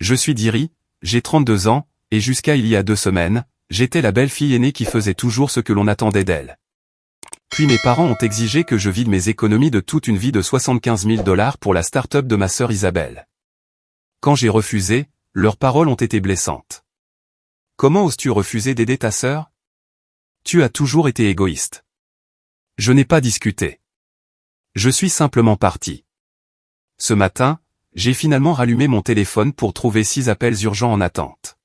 Je suis Diri, j'ai 32 ans, et jusqu'à il y a 2 semaines, j'étais la belle fille aînée qui faisait toujours ce que l'on attendait d'elle. Puis mes parents ont exigé que je vide mes économies de toute une vie de 75 000 $ pour la start-up de ma sœur Isabelle. Quand j'ai refusé, leurs paroles ont été blessantes. Comment oses-tu refuser d'aider ta sœur? Tu as toujours été égoïste. Je n'ai pas discuté. Je suis simplement parti. Ce matin, j'ai finalement rallumé mon téléphone pour trouver 6 appels urgents en attente.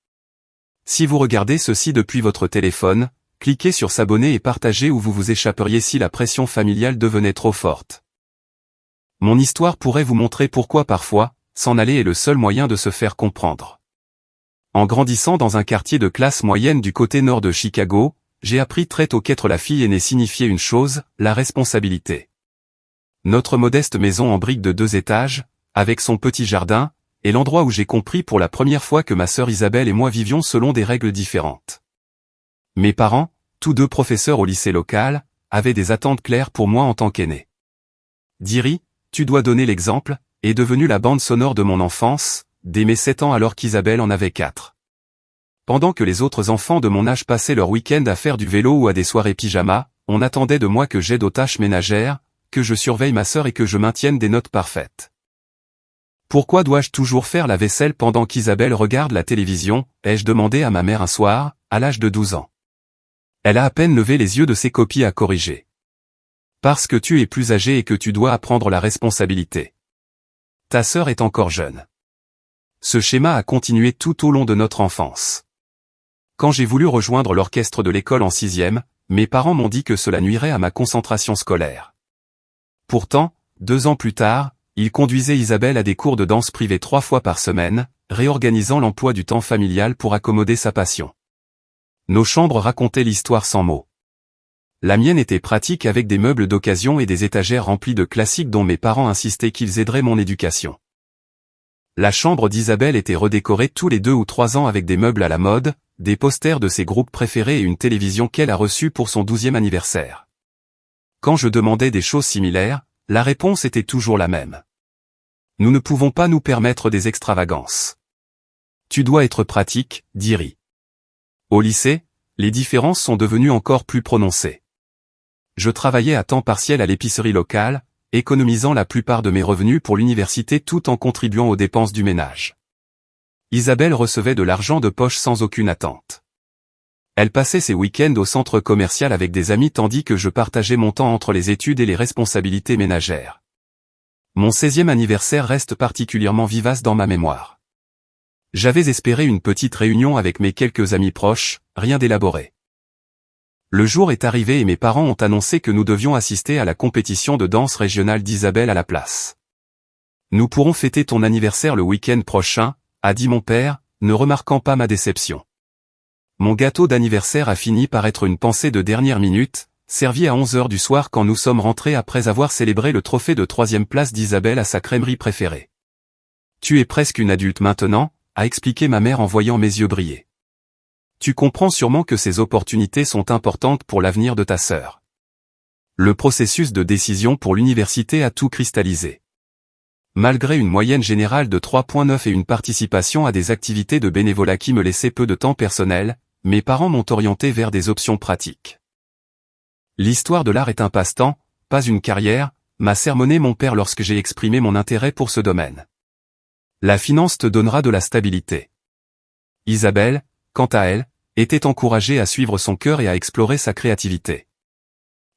Si vous regardez ceci depuis votre téléphone, cliquez sur s'abonner et partagez ou vous vous échapperiez si la pression familiale devenait trop forte. Mon histoire pourrait vous montrer pourquoi parfois, s'en aller est le seul moyen de se faire comprendre. En grandissant dans un quartier de classe moyenne du côté nord de Chicago, j'ai appris très tôt qu'être la fille aînée signifiait une chose, la responsabilité. Notre modeste maison en briques de 2 étages, avec son petit jardin, est l'endroit où j'ai compris pour la première fois que ma sœur Isabelle et moi vivions selon des règles différentes. Mes parents, tous 2 professeurs au lycée local, avaient des attentes claires pour moi en tant qu'aîné. Diri, tu dois donner l'exemple, est devenue la bande sonore de mon enfance, dès mes 7 ans alors qu'Isabelle en avait 4. Pendant que les autres enfants de mon âge passaient leur week-end à faire du vélo ou à des soirées pyjama, on attendait de moi que j'aide aux tâches ménagères, que je surveille ma sœur et que je maintienne des notes parfaites. Pourquoi dois-je toujours faire la vaisselle pendant qu'Isabelle regarde la télévision, ai-je demandé à ma mère un soir, à l'âge de 12 ans. Elle a à peine levé les yeux de ses copies à corriger. Parce que tu es plus âgé et que tu dois apprendre la responsabilité. Ta sœur est encore jeune. Ce schéma a continué tout au long de notre enfance. Quand j'ai voulu rejoindre l'orchestre de l'école en 6e, mes parents m'ont dit que cela nuirait à ma concentration scolaire. Pourtant, 2 ans plus tard, ils conduisaient Isabelle à des cours de danse privés 3 fois par semaine, réorganisant l'emploi du temps familial pour accommoder sa passion. Nos chambres racontaient l'histoire sans mots. La mienne était pratique avec des meubles d'occasion et des étagères remplies de classiques dont mes parents insistaient qu'ils aideraient mon éducation. La chambre d'Isabelle était redécorée tous les 2 ou 3 ans avec des meubles à la mode, des posters de ses groupes préférés et une télévision qu'elle a reçue pour son 12e anniversaire. Quand je demandais des choses similaires, la réponse était toujours la même. Nous ne pouvons pas nous permettre des extravagances. Tu dois être pratique, Diri. Au lycée, les différences sont devenues encore plus prononcées. Je travaillais à temps partiel à l'épicerie locale, économisant la plupart de mes revenus pour l'université tout en contribuant aux dépenses du ménage. Isabelle recevait de l'argent de poche sans aucune attente. Elle passait ses week-ends au centre commercial avec des amis tandis que je partageais mon temps entre les études et les responsabilités ménagères. Mon 16e anniversaire reste particulièrement vivace dans ma mémoire. J'avais espéré une petite réunion avec mes quelques amis proches, rien d'élaboré. Le jour est arrivé et mes parents ont annoncé que nous devions assister à la compétition de danse régionale d'Isabelle à la place. Nous pourrons fêter ton anniversaire le week-end prochain, a dit mon père, ne remarquant pas ma déception. Mon gâteau d'anniversaire a fini par être une pensée de dernière minute, servi à 11 h du soir quand nous sommes rentrés après avoir célébré le trophée de 3e place d'Isabelle à sa crèmerie préférée. Tu es presque une adulte maintenant, a expliqué ma mère en voyant mes yeux briller. Tu comprends sûrement que ces opportunités sont importantes pour l'avenir de ta sœur. Le processus de décision pour l'université a tout cristallisé. Malgré une moyenne générale de 3,9 et une participation à des activités de bénévolat qui me laissaient peu de temps personnel, mes parents m'ont orienté vers des options pratiques. L'histoire de l'art est un passe-temps, pas une carrière, m'a sermonné mon père lorsque j'ai exprimé mon intérêt pour ce domaine. La finance te donnera de la stabilité. Isabelle, quant à elle, était encouragée à suivre son cœur et à explorer sa créativité.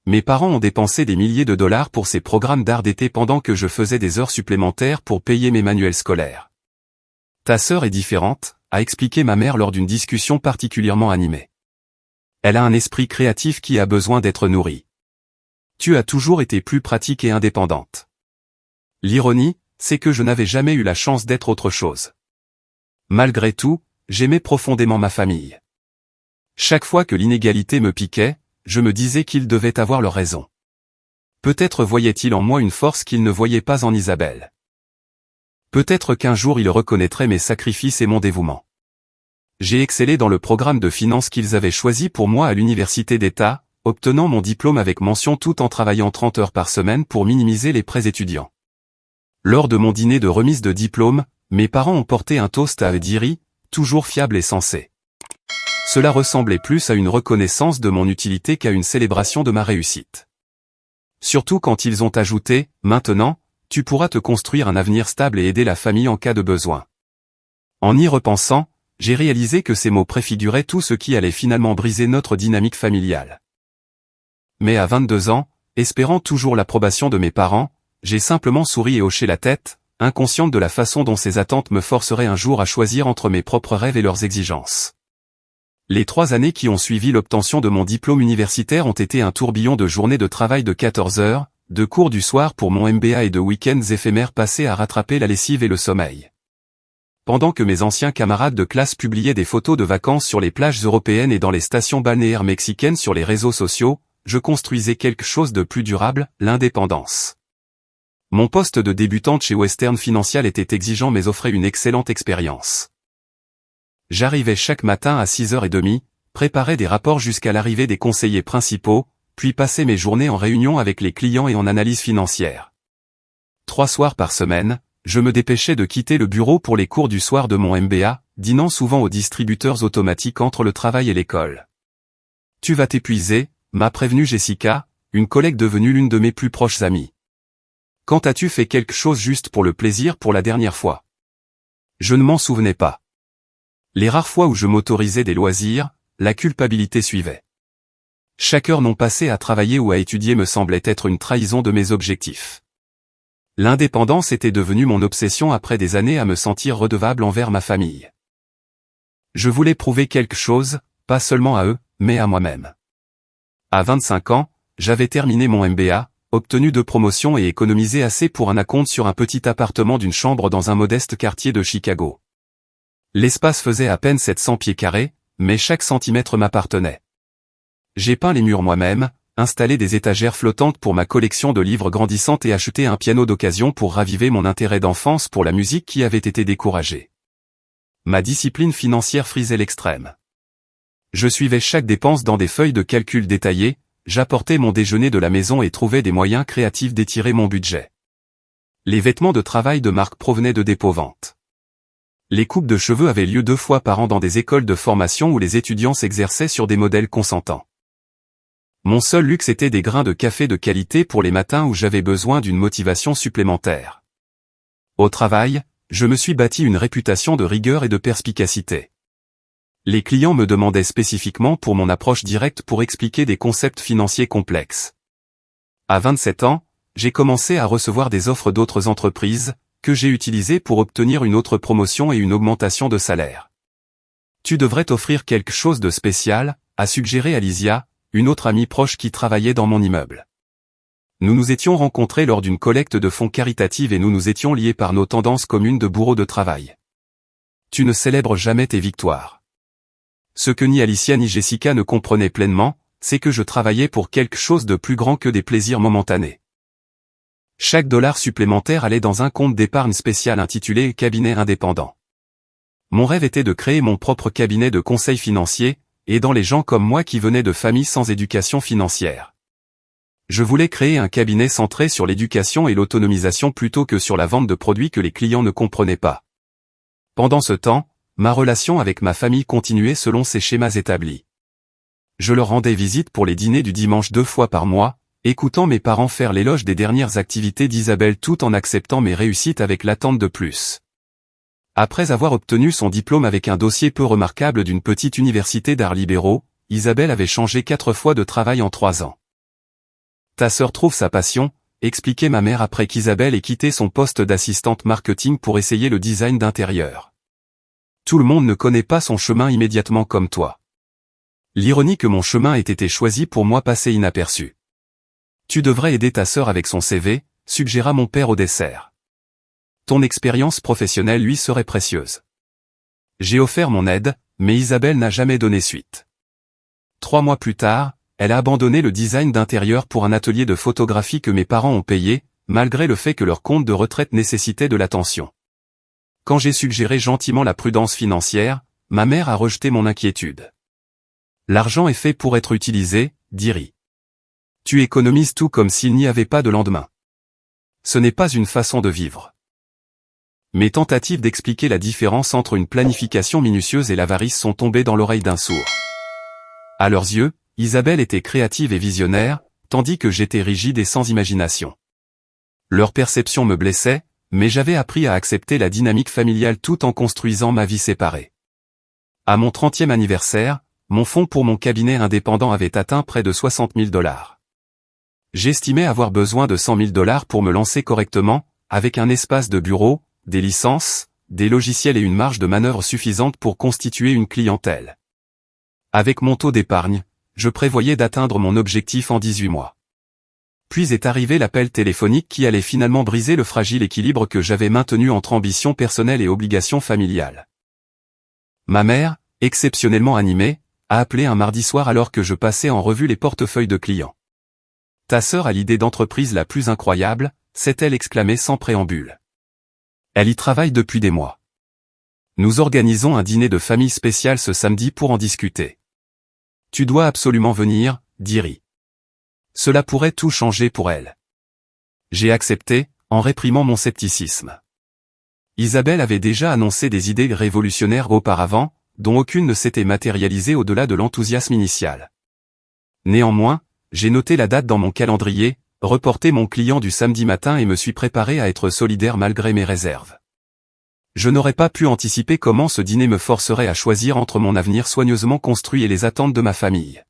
Mes parents ont dépensé des milliers de dollars pour ces programmes d'art d'été pendant que je faisais des heures supplémentaires pour payer mes manuels scolaires. Ta sœur est différente, a expliqué ma mère lors d'une discussion particulièrement animée. Elle a un esprit créatif qui a besoin d'être nourri. Tu as toujours été plus pratique et indépendante. L'ironie, c'est que je n'avais jamais eu la chance d'être autre chose. Malgré tout, j'aimais profondément ma famille. Chaque fois que l'inégalité me piquait, je me disais qu'ils devaient avoir leur raison. Peut-être voyaient-ils en moi une force qu'ils ne voyaient pas en Isabelle. Peut-être qu'un jour ils reconnaîtraient mes sacrifices et mon dévouement. J'ai excellé dans le programme de finance qu'ils avaient choisi pour moi à l'université d'État, obtenant mon diplôme avec mention tout en travaillant 30 heures par semaine pour minimiser les prêts étudiants. Lors de mon dîner de remise de diplôme, Mes parents ont porté un toast à Diri, toujours fiable et sensé. Cela ressemblait plus à une reconnaissance de mon utilité qu'à une célébration de ma réussite. Surtout quand ils ont ajouté « Maintenant, tu pourras te construire un avenir stable et aider la famille en cas de besoin ». En y repensant, j'ai réalisé que ces mots préfiguraient tout ce qui allait finalement briser notre dynamique familiale. Mais à 22 ans, espérant toujours l'approbation de mes parents, j'ai simplement souri et hoché la tête, inconsciente de la façon dont ces attentes me forceraient un jour à choisir entre mes propres rêves et leurs exigences. Les 3 années qui ont suivi l'obtention de mon diplôme universitaire ont été un tourbillon de journées de travail de 14 heures, de cours du soir pour mon MBA et de week-ends éphémères passés à rattraper la lessive et le sommeil. Pendant que mes anciens camarades de classe publiaient des photos de vacances sur les plages européennes et dans les stations balnéaires mexicaines sur les réseaux sociaux, je construisais quelque chose de plus durable, l'indépendance. Mon poste de débutante chez Western Financial était exigeant mais offrait une excellente expérience. J'arrivais chaque matin à 6h30, préparais des rapports jusqu'à l'arrivée des conseillers principaux, puis passais mes journées en réunion avec les clients et en analyse financière. 3 soirs par semaine, je me dépêchais de quitter le bureau pour les cours du soir de mon MBA, dînant souvent aux distributeurs automatiques entre le travail et l'école. « Tu vas t'épuiser », m'a prévenu Jessica, une collègue devenue l'une de mes plus proches amies. « Quand as-tu fait quelque chose juste pour le plaisir pour la dernière fois ?» Je ne m'en souvenais pas. Les rares fois où je m'autorisais des loisirs, la culpabilité suivait. Chaque heure non passée à travailler ou à étudier me semblait être une trahison de mes objectifs. L'indépendance était devenue mon obsession après des années à me sentir redevable envers ma famille. Je voulais prouver quelque chose, pas seulement à eux, mais à moi-même. À 25 ans, j'avais terminé mon MBA, obtenu 2 promotions et économisé assez pour un acompte sur un petit appartement d'une chambre dans un modeste quartier de Chicago. L'espace faisait à peine 700 pieds carrés, mais chaque centimètre m'appartenait. J'ai peint les murs moi-même, installé des étagères flottantes pour ma collection de livres grandissante et acheté un piano d'occasion pour raviver mon intérêt d'enfance pour la musique qui avait été découragé. Ma discipline financière frisait l'extrême. Je suivais chaque dépense dans des feuilles de calcul détaillées, j'apportais mon déjeuner de la maison et trouvais des moyens créatifs d'étirer mon budget. Les vêtements de travail de marque provenaient de dépôt-vente. Les coupes de cheveux avaient lieu 2 fois par an dans des écoles de formation où les étudiants s'exerçaient sur des modèles consentants. Mon seul luxe était des grains de café de qualité pour les matins où j'avais besoin d'une motivation supplémentaire. Au travail, je me suis bâti une réputation de rigueur et de perspicacité. Les clients me demandaient spécifiquement pour mon approche directe pour expliquer des concepts financiers complexes. À 27 ans, j'ai commencé à recevoir des offres d'autres entreprises, que j'ai utilisées pour obtenir une autre promotion et une augmentation de salaire. Tu devrais t'offrir quelque chose de spécial, a suggéré Alicia, une autre amie proche qui travaillait dans mon immeuble. Nous nous étions rencontrés lors d'une collecte de fonds caritative et nous nous étions liés par nos tendances communes de bourreau de travail. Tu ne célèbres jamais tes victoires. Ce que ni Alicia ni Jessica ne comprenaient pleinement, c'est que je travaillais pour quelque chose de plus grand que des plaisirs momentanés. Chaque dollar supplémentaire allait dans un compte d'épargne spécial intitulé « Cabinet indépendant ». Mon rêve était de créer mon propre cabinet de conseil financier, aidant les gens comme moi qui venaient de familles sans éducation financière. Je voulais créer un cabinet centré sur l'éducation et l'autonomisation plutôt que sur la vente de produits que les clients ne comprenaient pas. Pendant ce temps, ma relation avec ma famille continuait selon ses schémas établis. Je leur rendais visite pour les dîners du dimanche 2 fois par mois, écoutant mes parents faire l'éloge des dernières activités d'Isabelle tout en acceptant mes réussites avec l'attente de plus. Après avoir obtenu son diplôme avec un dossier peu remarquable d'une petite université d'arts libéraux, Isabelle avait changé 4 fois de travail en 3 ans. Ta sœur trouve sa passion, expliquait ma mère après qu'Isabelle ait quitté son poste d'assistante marketing pour essayer le design d'intérieur. Tout le monde ne connaît pas son chemin immédiatement comme toi. L'ironie que mon chemin ait été choisi pour moi passait inaperçu. Tu devrais aider ta sœur avec son CV, suggéra mon père au dessert. Ton expérience professionnelle lui serait précieuse. J'ai offert mon aide, mais Isabelle n'a jamais donné suite. 3 mois plus tard, elle a abandonné le design d'intérieur pour un atelier de photographie que mes parents ont payé, malgré le fait que leur compte de retraite nécessitait de l'attention. Quand j'ai suggéré gentiment la prudence financière, ma mère a rejeté mon inquiétude. L'argent est fait pour être utilisé, dit-elle. Tu économises tout comme s'il n'y avait pas de lendemain. Ce n'est pas une façon de vivre. Mes tentatives d'expliquer la différence entre une planification minutieuse et l'avarice sont tombées dans l'oreille d'un sourd. À leurs yeux, Isabelle était créative et visionnaire, tandis que j'étais rigide et sans imagination. Leur perception me blessait, mais j'avais appris à accepter la dynamique familiale tout en construisant ma vie séparée. À mon 30e anniversaire, mon fonds pour mon cabinet indépendant avait atteint près de 60 000 $. J'estimais avoir besoin de 100 000 $ pour me lancer correctement, avec un espace de bureau, des licences, des logiciels et une marge de manœuvre suffisante pour constituer une clientèle. Avec mon taux d'épargne, je prévoyais d'atteindre mon objectif en 18 mois. Puis est arrivé l'appel téléphonique qui allait finalement briser le fragile équilibre que j'avais maintenu entre ambition personnelle et obligation familiale. Ma mère, exceptionnellement animée, a appelé un mardi soir alors que je passais en revue les portefeuilles de clients. « Ta sœur a l'idée d'entreprise la plus incroyable », s'est-elle exclamée sans préambule. Elle y travaille depuis des mois. Nous organisons un dîner de famille spécial ce samedi pour en discuter. Tu dois absolument venir, dit Ri. Cela pourrait tout changer pour elle. J'ai accepté, en réprimant mon scepticisme. Isabelle avait déjà annoncé des idées révolutionnaires auparavant, dont aucune ne s'était matérialisée au-delà de l'enthousiasme initial. Néanmoins, j'ai noté la date dans mon calendrier, reporté mon client du samedi matin et me suis préparé à être solidaire malgré mes réserves. Je n'aurais pas pu anticiper comment ce dîner me forcerait à choisir entre mon avenir soigneusement construit et les attentes de ma famille.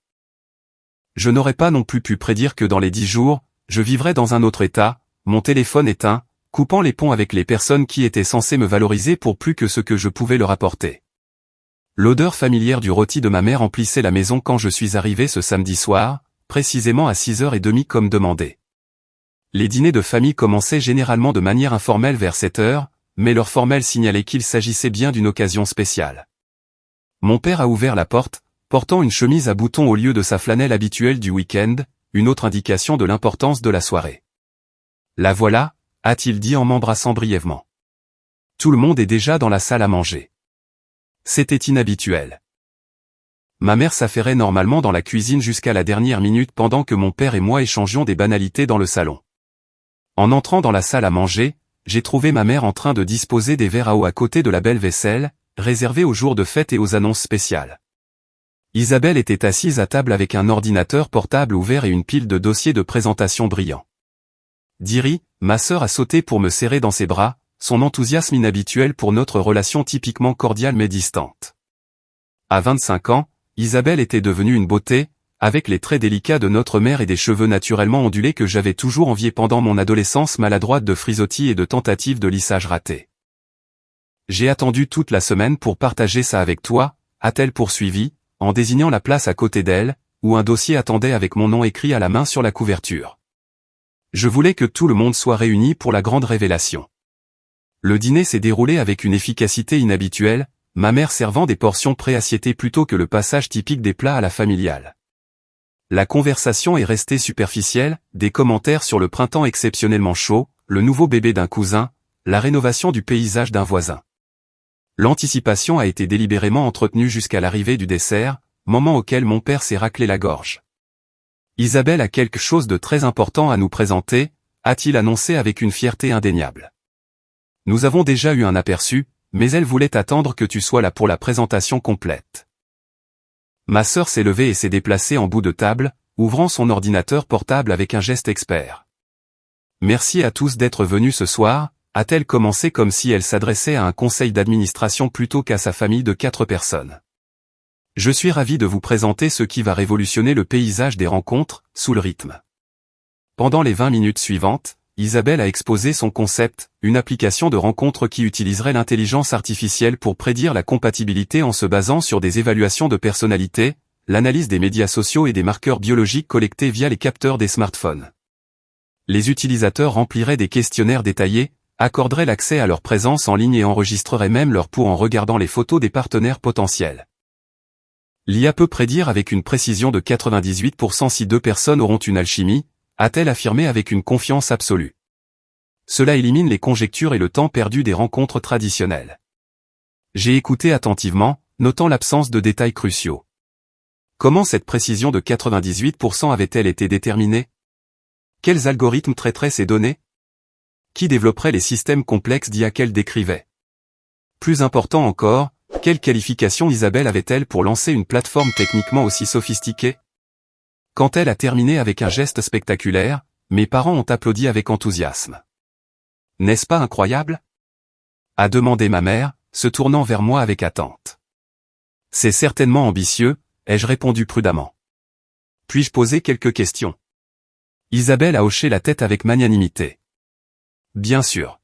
Je n'aurais pas non plus pu prédire que dans les 10 jours, je vivrais dans un autre état, mon téléphone éteint, coupant les ponts avec les personnes qui étaient censées me valoriser pour plus que ce que je pouvais leur apporter. L'odeur familière du rôti de ma mère emplissait la maison quand je suis arrivé ce samedi soir, précisément à 6h30 comme demandé. Les dîners de famille commençaient généralement de manière informelle vers 7h, mais leur formelle signalait qu'il s'agissait bien d'une occasion spéciale. Mon père a ouvert la porte, portant une chemise à boutons au lieu de sa flanelle habituelle du week-end, une autre indication de l'importance de la soirée. La voilà, a-t-il dit en m'embrassant brièvement. Tout le monde est déjà dans la salle à manger. C'était inhabituel. Ma mère s'affairait normalement dans la cuisine jusqu'à la dernière minute pendant que mon père et moi échangions des banalités dans le salon. En entrant dans la salle à manger, j'ai trouvé ma mère en train de disposer des verres à eau à côté de la belle vaisselle, réservée aux jours de fête et aux annonces spéciales. Isabelle était assise à table avec un ordinateur portable ouvert et une pile de dossiers de présentation brillants. Diri, ma sœur a sauté pour me serrer dans ses bras, son enthousiasme inhabituel pour notre relation typiquement cordiale mais distante. À 25 ans, Isabelle était devenue une beauté, avec les traits délicats de notre mère et des cheveux naturellement ondulés que j'avais toujours enviés pendant mon adolescence maladroite de frisottis et de tentatives de lissage ratées. J'ai attendu toute la semaine pour partager ça avec toi, a-t-elle poursuivi, en désignant la place à côté d'elle, où un dossier attendait avec mon nom écrit à la main sur la couverture. Je voulais que tout le monde soit réuni pour la grande révélation. Le dîner s'est déroulé avec une efficacité inhabituelle, ma mère servant des portions préassiettées plutôt que le passage typique des plats à la familiale. La conversation est restée superficielle, des commentaires sur le printemps exceptionnellement chaud, le nouveau bébé d'un cousin, la rénovation du paysage d'un voisin. L'anticipation a été délibérément entretenue jusqu'à l'arrivée du dessert, moment auquel mon père s'est raclé la gorge. Isabelle a quelque chose de très important à nous présenter, a-t-il annoncé avec une fierté indéniable. Nous avons déjà eu un aperçu, mais elle voulait attendre que tu sois là pour la présentation complète. Ma sœur s'est levée et s'est déplacée en bout de table, ouvrant son ordinateur portable avec un geste expert. Merci à tous d'être venus ce soir, a-t-elle commencé comme si elle s'adressait à un conseil d'administration plutôt qu'à sa famille de 4 personnes. Je suis ravi de vous présenter ce qui va révolutionner le paysage des rencontres, sous le rythme. Pendant les 20 minutes suivantes, Isabelle a exposé son concept, une application de rencontre qui utiliserait l'intelligence artificielle pour prédire la compatibilité en se basant sur des évaluations de personnalité, l'analyse des médias sociaux et des marqueurs biologiques collectés via les capteurs des smartphones. Les utilisateurs rempliraient des questionnaires détaillés, accorderaient l'accès à leur présence en ligne et enregistreraient même leur pouls en regardant les photos des partenaires potentiels. L'IA peut prédire avec une précision de 98% si 2 personnes auront une alchimie, a-t-elle affirmé avec une confiance absolue. Cela élimine les conjectures et le temps perdu des rencontres traditionnelles. J'ai écouté attentivement, notant l'absence de détails cruciaux. Comment cette précision de 98% avait-elle été déterminée? Quels algorithmes traiteraient ces données? Qui développerait les systèmes complexes d'IA qu'elle décrivait? Plus important encore, quelle qualification Isabelle avait-elle pour lancer une plateforme techniquement aussi sophistiquée? Quand elle a terminé avec un geste spectaculaire, mes parents ont applaudi avec enthousiasme. N'est-ce pas incroyable? A demandé ma mère, se tournant vers moi avec attente. C'est certainement ambitieux, ai-je répondu prudemment. Puis-je poser quelques questions? Isabelle a hoché la tête avec magnanimité. Bien sûr.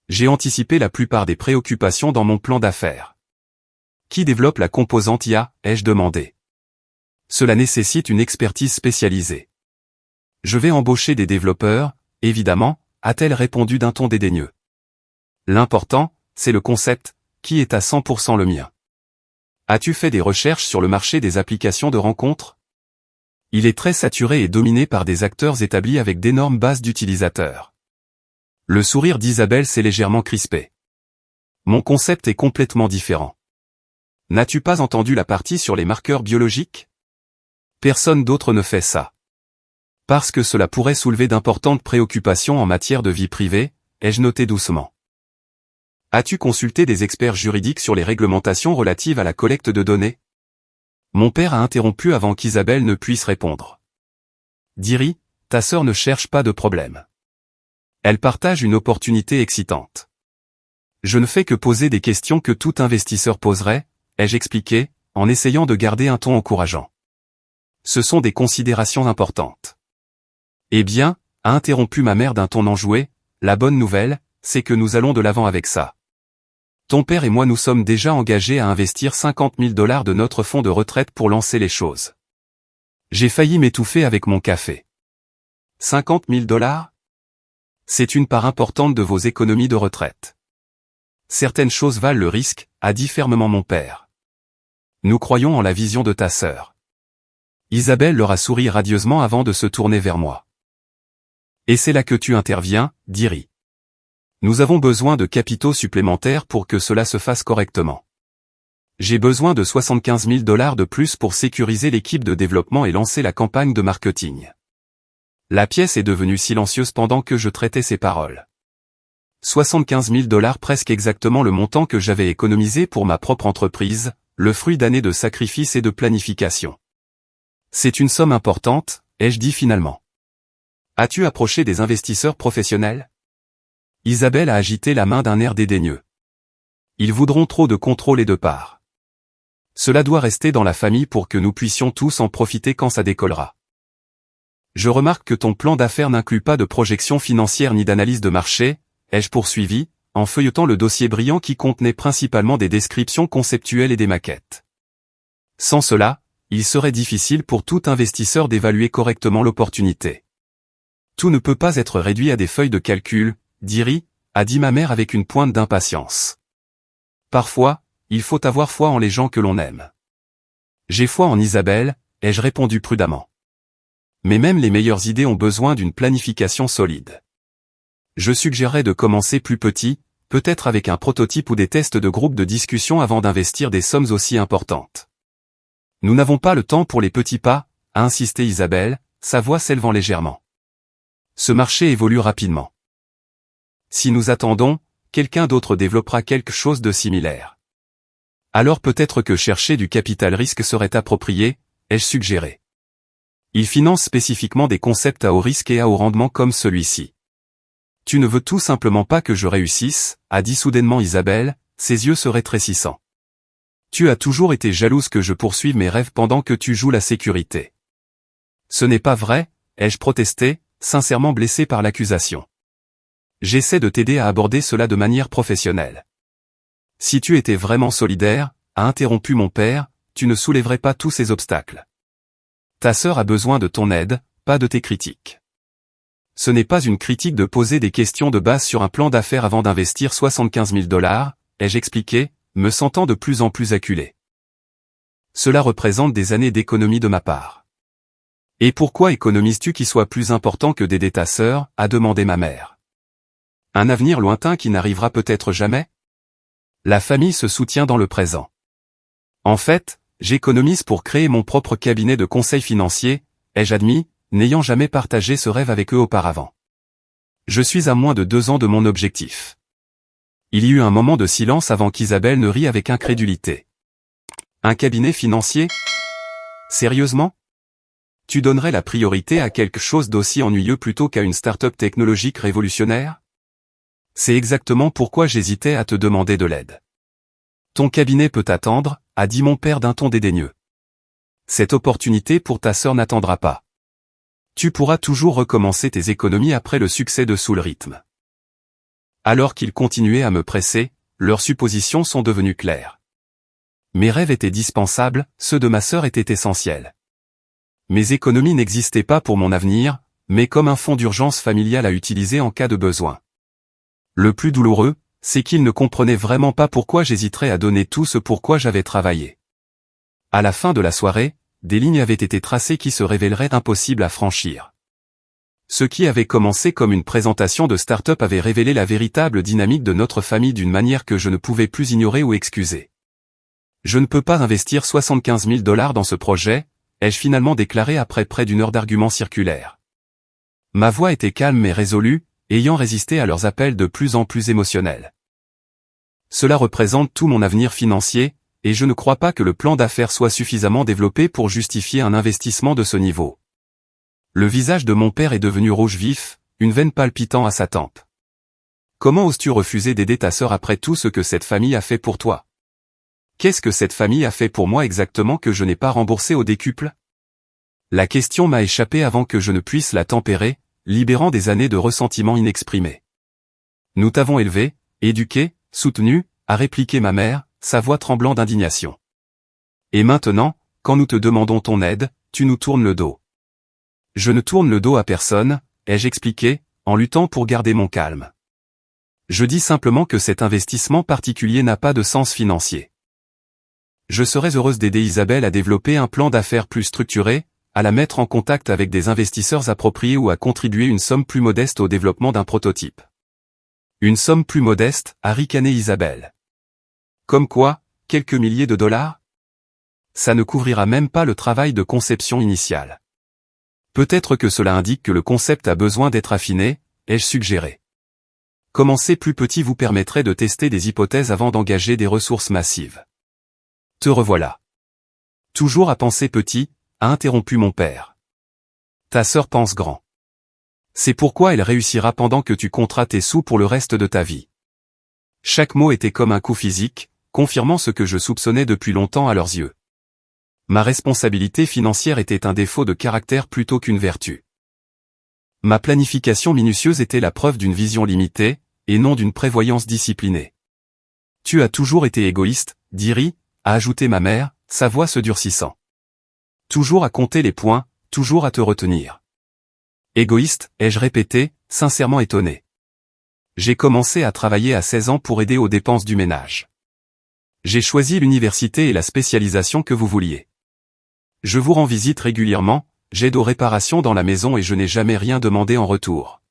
J'ai anticipé la plupart des préoccupations dans mon plan d'affaires. Qui développe la composante IA, ai-je demandé. Cela nécessite une expertise spécialisée. Je vais embaucher des développeurs, évidemment, a-t-elle répondu d'un ton dédaigneux. L'important, c'est le concept, qui est à 100% le mien. As-tu fait des recherches sur le marché des applications de rencontres? Il est très saturé et dominé par des acteurs établis avec d'énormes bases d'utilisateurs. Le sourire d'Isabelle s'est légèrement crispé. Mon concept est complètement différent. N'as-tu pas entendu la partie sur les marqueurs biologiques? Personne d'autre ne fait ça. Parce que cela pourrait soulever d'importantes préoccupations en matière de vie privée, ai-je noté doucement. As-tu consulté des experts juridiques sur les réglementations relatives à la collecte de données? Mon père a interrompu avant qu'Isabelle ne puisse répondre. Diri, ta sœur ne cherche pas de problème. Elle partage une opportunité excitante. Je ne fais que poser des questions que tout investisseur poserait, ai-je expliqué, en essayant de garder un ton encourageant. Ce sont des considérations importantes. Eh bien, a interrompu ma mère d'un ton enjoué, la bonne nouvelle, c'est que nous allons de l'avant avec ça. Ton père et moi nous sommes déjà engagés à investir 50 000 $ de notre fonds de retraite pour lancer les choses. J'ai failli m'étouffer avec mon café. 50 000 $? C'est une part importante de vos économies de retraite. Certaines choses valent le risque, a dit fermement mon père. Nous croyons en la vision de ta sœur. Isabelle leur a souri radieusement avant de se tourner vers moi. Et c'est là que tu interviens, Diri. Nous avons besoin de capitaux supplémentaires pour que cela se fasse correctement. J'ai besoin de 75 000 $ de plus pour sécuriser l'équipe de développement et lancer la campagne de marketing. La pièce est devenue silencieuse pendant que je traitais ces paroles. 75 000 $, presque exactement le montant que j'avais économisé pour ma propre entreprise, le fruit d'années de sacrifices et de planification. C'est une somme importante, ai-je dit finalement. As-tu approché des investisseurs professionnels? Isabelle a agité la main d'un air dédaigneux. Ils voudront trop de contrôle et de part. Cela doit rester dans la famille pour que nous puissions tous en profiter quand ça décollera. Je remarque que ton plan d'affaires n'inclut pas de projection financière ni d'analyse de marché, ai-je poursuivi, en feuilletant le dossier brillant qui contenait principalement des descriptions conceptuelles et des maquettes. Sans cela, il serait difficile pour tout investisseur d'évaluer correctement l'opportunité. Tout ne peut pas être réduit à des feuilles de calcul, Diri, a dit ma mère avec une pointe d'impatience. Parfois, il faut avoir foi en les gens que l'on aime. J'ai foi en Isabelle, ai-je répondu prudemment. Mais même les meilleures idées ont besoin d'une planification solide. Je suggérerais de commencer plus petit, peut-être avec un prototype ou des tests de groupe de discussion avant d'investir des sommes aussi importantes. Nous n'avons pas le temps pour les petits pas, a insisté Isabelle, sa voix s'élevant légèrement. Ce marché évolue rapidement. Si nous attendons, quelqu'un d'autre développera quelque chose de similaire. Alors peut-être que chercher du capital risque serait approprié, ai-je suggéré. Il finance spécifiquement des concepts à haut risque et à haut rendement comme celui-ci. Tu ne veux tout simplement pas que je réussisse, a dit soudainement Isabelle, ses yeux se rétrécissant. Tu as toujours été jalouse que je poursuive mes rêves pendant que tu joues la sécurité. Ce n'est pas vrai, ai-je protesté, sincèrement blessé par l'accusation. J'essaie de t'aider à aborder cela de manière professionnelle. Si tu étais vraiment solidaire, a interrompu mon père, tu ne soulèverais pas tous ces obstacles. Ta sœur a besoin de ton aide, pas de tes critiques. Ce n'est pas une critique de poser des questions de base sur un plan d'affaires avant d'investir 75 000 $, ai-je expliqué, me sentant de plus en plus acculé. Cela représente des années d'économie de ma part. Et pourquoi économises-tu qui soit plus important que d'aider ta sœur, a demandé ma mère. Un avenir lointain qui n'arrivera peut-être jamais? La famille se soutient dans le présent. En fait, j'économise pour créer mon propre cabinet de conseil financier, ai-je admis, n'ayant jamais partagé ce rêve avec eux auparavant. Je suis à moins de 2 ans de mon objectif. Il y eut un moment de silence avant qu'Isabelle ne rit avec incrédulité. Un cabinet financier? Sérieusement? Tu donnerais la priorité à quelque chose d'aussi ennuyeux plutôt qu'à une start-up technologique révolutionnaire? C'est exactement pourquoi j'hésitais à te demander de l'aide. Ton cabinet peut attendre, a dit mon père d'un ton dédaigneux. Cette opportunité pour ta sœur n'attendra pas. Tu pourras toujours recommencer tes économies après le succès de Sous le rythme. Alors qu'ils continuaient à me presser, leurs suppositions sont devenues claires. Mes rêves étaient dispensables, ceux de ma sœur étaient essentiels. Mes économies n'existaient pas pour mon avenir, mais comme un fonds d'urgence familial à utiliser en cas de besoin. Le plus douloureux, c'est qu'ils ne comprenaient vraiment pas pourquoi j'hésiterais à donner tout ce pourquoi j'avais travaillé. À la fin de la soirée, des lignes avaient été tracées qui se révéleraient impossibles à franchir. Ce qui avait commencé comme une présentation de start-up avait révélé la véritable dynamique de notre famille d'une manière que je ne pouvais plus ignorer ou excuser. Je ne peux pas investir 75 000 $ dans ce projet, ai-je finalement déclaré après près d'une heure d'arguments circulaires. Ma voix était calme mais résolue, ayant résisté à leurs appels de plus en plus émotionnels. Cela représente tout mon avenir financier, et je ne crois pas que le plan d'affaires soit suffisamment développé pour justifier un investissement de ce niveau. Le visage de mon père est devenu rouge vif, une veine palpitant à sa tempe. Comment oses-tu refuser d'aider ta sœur après tout ce que cette famille a fait pour toi? Qu'est-ce que cette famille a fait pour moi exactement que je n'ai pas remboursé au décuple? La question m'a échappé avant que je ne puisse la tempérer, libérant des années de ressentiment inexprimé. Nous t'avons élevé, éduqué, soutenu, a répliqué ma mère, sa voix tremblant d'indignation. Et maintenant, quand nous te demandons ton aide, tu nous tournes le dos. Je ne tourne le dos à personne, ai-je expliqué, en luttant pour garder mon calme. Je dis simplement que cet investissement particulier n'a pas de sens financier. Je serais heureuse d'aider Isabelle à développer un plan d'affaires plus structuré, à la mettre en contact avec des investisseurs appropriés ou à contribuer une somme plus modeste au développement d'un prototype. Une somme plus modeste, a ricané Isabelle. Comme quoi, quelques milliers de dollars? Ça ne couvrira même pas le travail de conception initiale. Peut-être que cela indique que le concept a besoin d'être affiné, ai-je suggéré. Commencer plus petit vous permettrait de tester des hypothèses avant d'engager des ressources massives. Te revoilà. Toujours à penser petit, a interrompu mon père. Ta sœur pense grand. C'est pourquoi elle réussira pendant que tu compteras tes sous pour le reste de ta vie. Chaque mot était comme un coup physique, confirmant ce que je soupçonnais depuis longtemps à leurs yeux. Ma responsabilité financière était un défaut de caractère plutôt qu'une vertu. Ma planification minutieuse était la preuve d'une vision limitée, et non d'une prévoyance disciplinée. Tu as toujours été égoïste, Diri, a ajouté ma mère, sa voix se durcissant. Toujours à compter les points, toujours à te retenir. Égoïste, ai-je répété, sincèrement étonné. J'ai commencé à travailler à 16 ans pour aider aux dépenses du ménage. J'ai choisi l'université et la spécialisation que vous vouliez. Je vous rends visite régulièrement, j'aide aux réparations dans la maison et je n'ai jamais rien demandé en retour.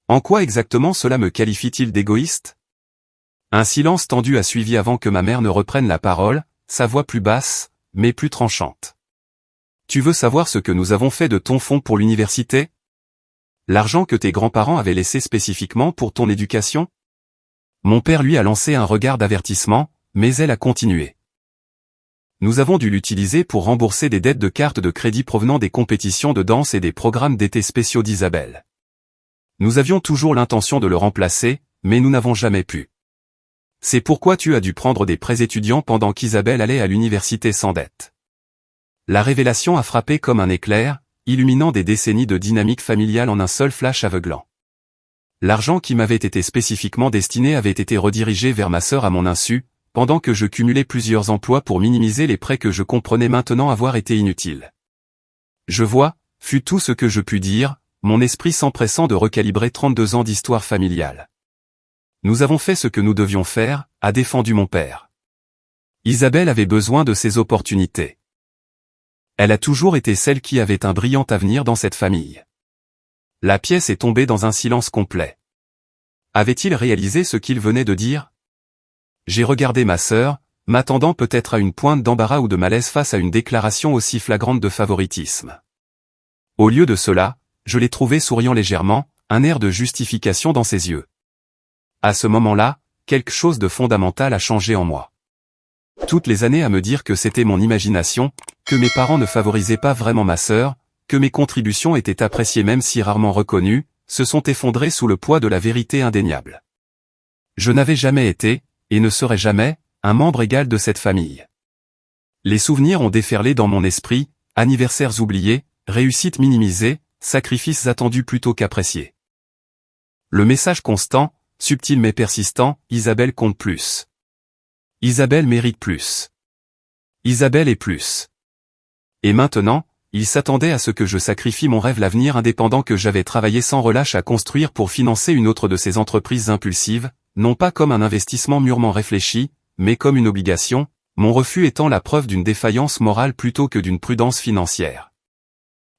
En quoi exactement cela me qualifie-t-il d'égoïste? Un silence tendu a suivi avant que ma mère ne reprenne la parole, sa voix plus basse, mais plus tranchante. Tu veux savoir ce que nous avons fait de ton fonds pour l'université? L'argent que tes grands-parents avaient laissé spécifiquement pour ton éducation? Mon père lui a lancé un regard d'avertissement, mais elle a continué. Nous avons dû l'utiliser pour rembourser des dettes de cartes de crédit provenant des compétitions de danse et des programmes d'été spéciaux d'Isabelle. Nous avions toujours l'intention de le remplacer, mais nous n'avons jamais pu. C'est pourquoi tu as dû prendre des prêts étudiants pendant qu'Isabelle allait à l'université sans dette. La révélation a frappé comme un éclair, illuminant des décennies de dynamique familiale en un seul flash aveuglant. L'argent qui m'avait été spécifiquement destiné avait été redirigé vers ma sœur à mon insu, pendant que je cumulais plusieurs emplois pour minimiser les prêts que je comprenais maintenant avoir été inutiles. Je vois, fut tout ce que je pus dire, mon esprit s'empressant de recalibrer 32 ans d'histoire familiale. Nous avons fait ce que nous devions faire, a défendu mon père. Isabelle avait besoin de ces opportunités. Elle a toujours été celle qui avait un brillant avenir dans cette famille. La pièce est tombée dans un silence complet. Avait-il réalisé ce qu'il venait de dire? J'ai regardé ma sœur, m'attendant peut-être à une pointe d'embarras ou de malaise face à une déclaration aussi flagrante de favoritisme. Au lieu de cela, je l'ai trouvée souriant légèrement, un air de justification dans ses yeux. À ce moment-là, quelque chose de fondamental a changé en moi. Toutes les années à me dire que c'était mon imagination, que mes parents ne favorisaient pas vraiment ma sœur, que mes contributions étaient appréciées même si rarement reconnues, se sont effondrées sous le poids de la vérité indéniable. Je n'avais jamais été, et ne serai jamais, un membre égal de cette famille. Les souvenirs ont déferlé dans mon esprit, anniversaires oubliés, réussites minimisées, sacrifices attendus plutôt qu'appréciés. Le message constant, subtil mais persistant, Isabelle compte plus. Isabelle mérite plus. Isabelle est plus. Et maintenant, il s'attendait à ce que je sacrifie mon rêve, l'avenir indépendant que j'avais travaillé sans relâche à construire pour financer une autre de ces entreprises impulsives, non pas comme un investissement mûrement réfléchi, mais comme une obligation, mon refus étant la preuve d'une défaillance morale plutôt que d'une prudence financière.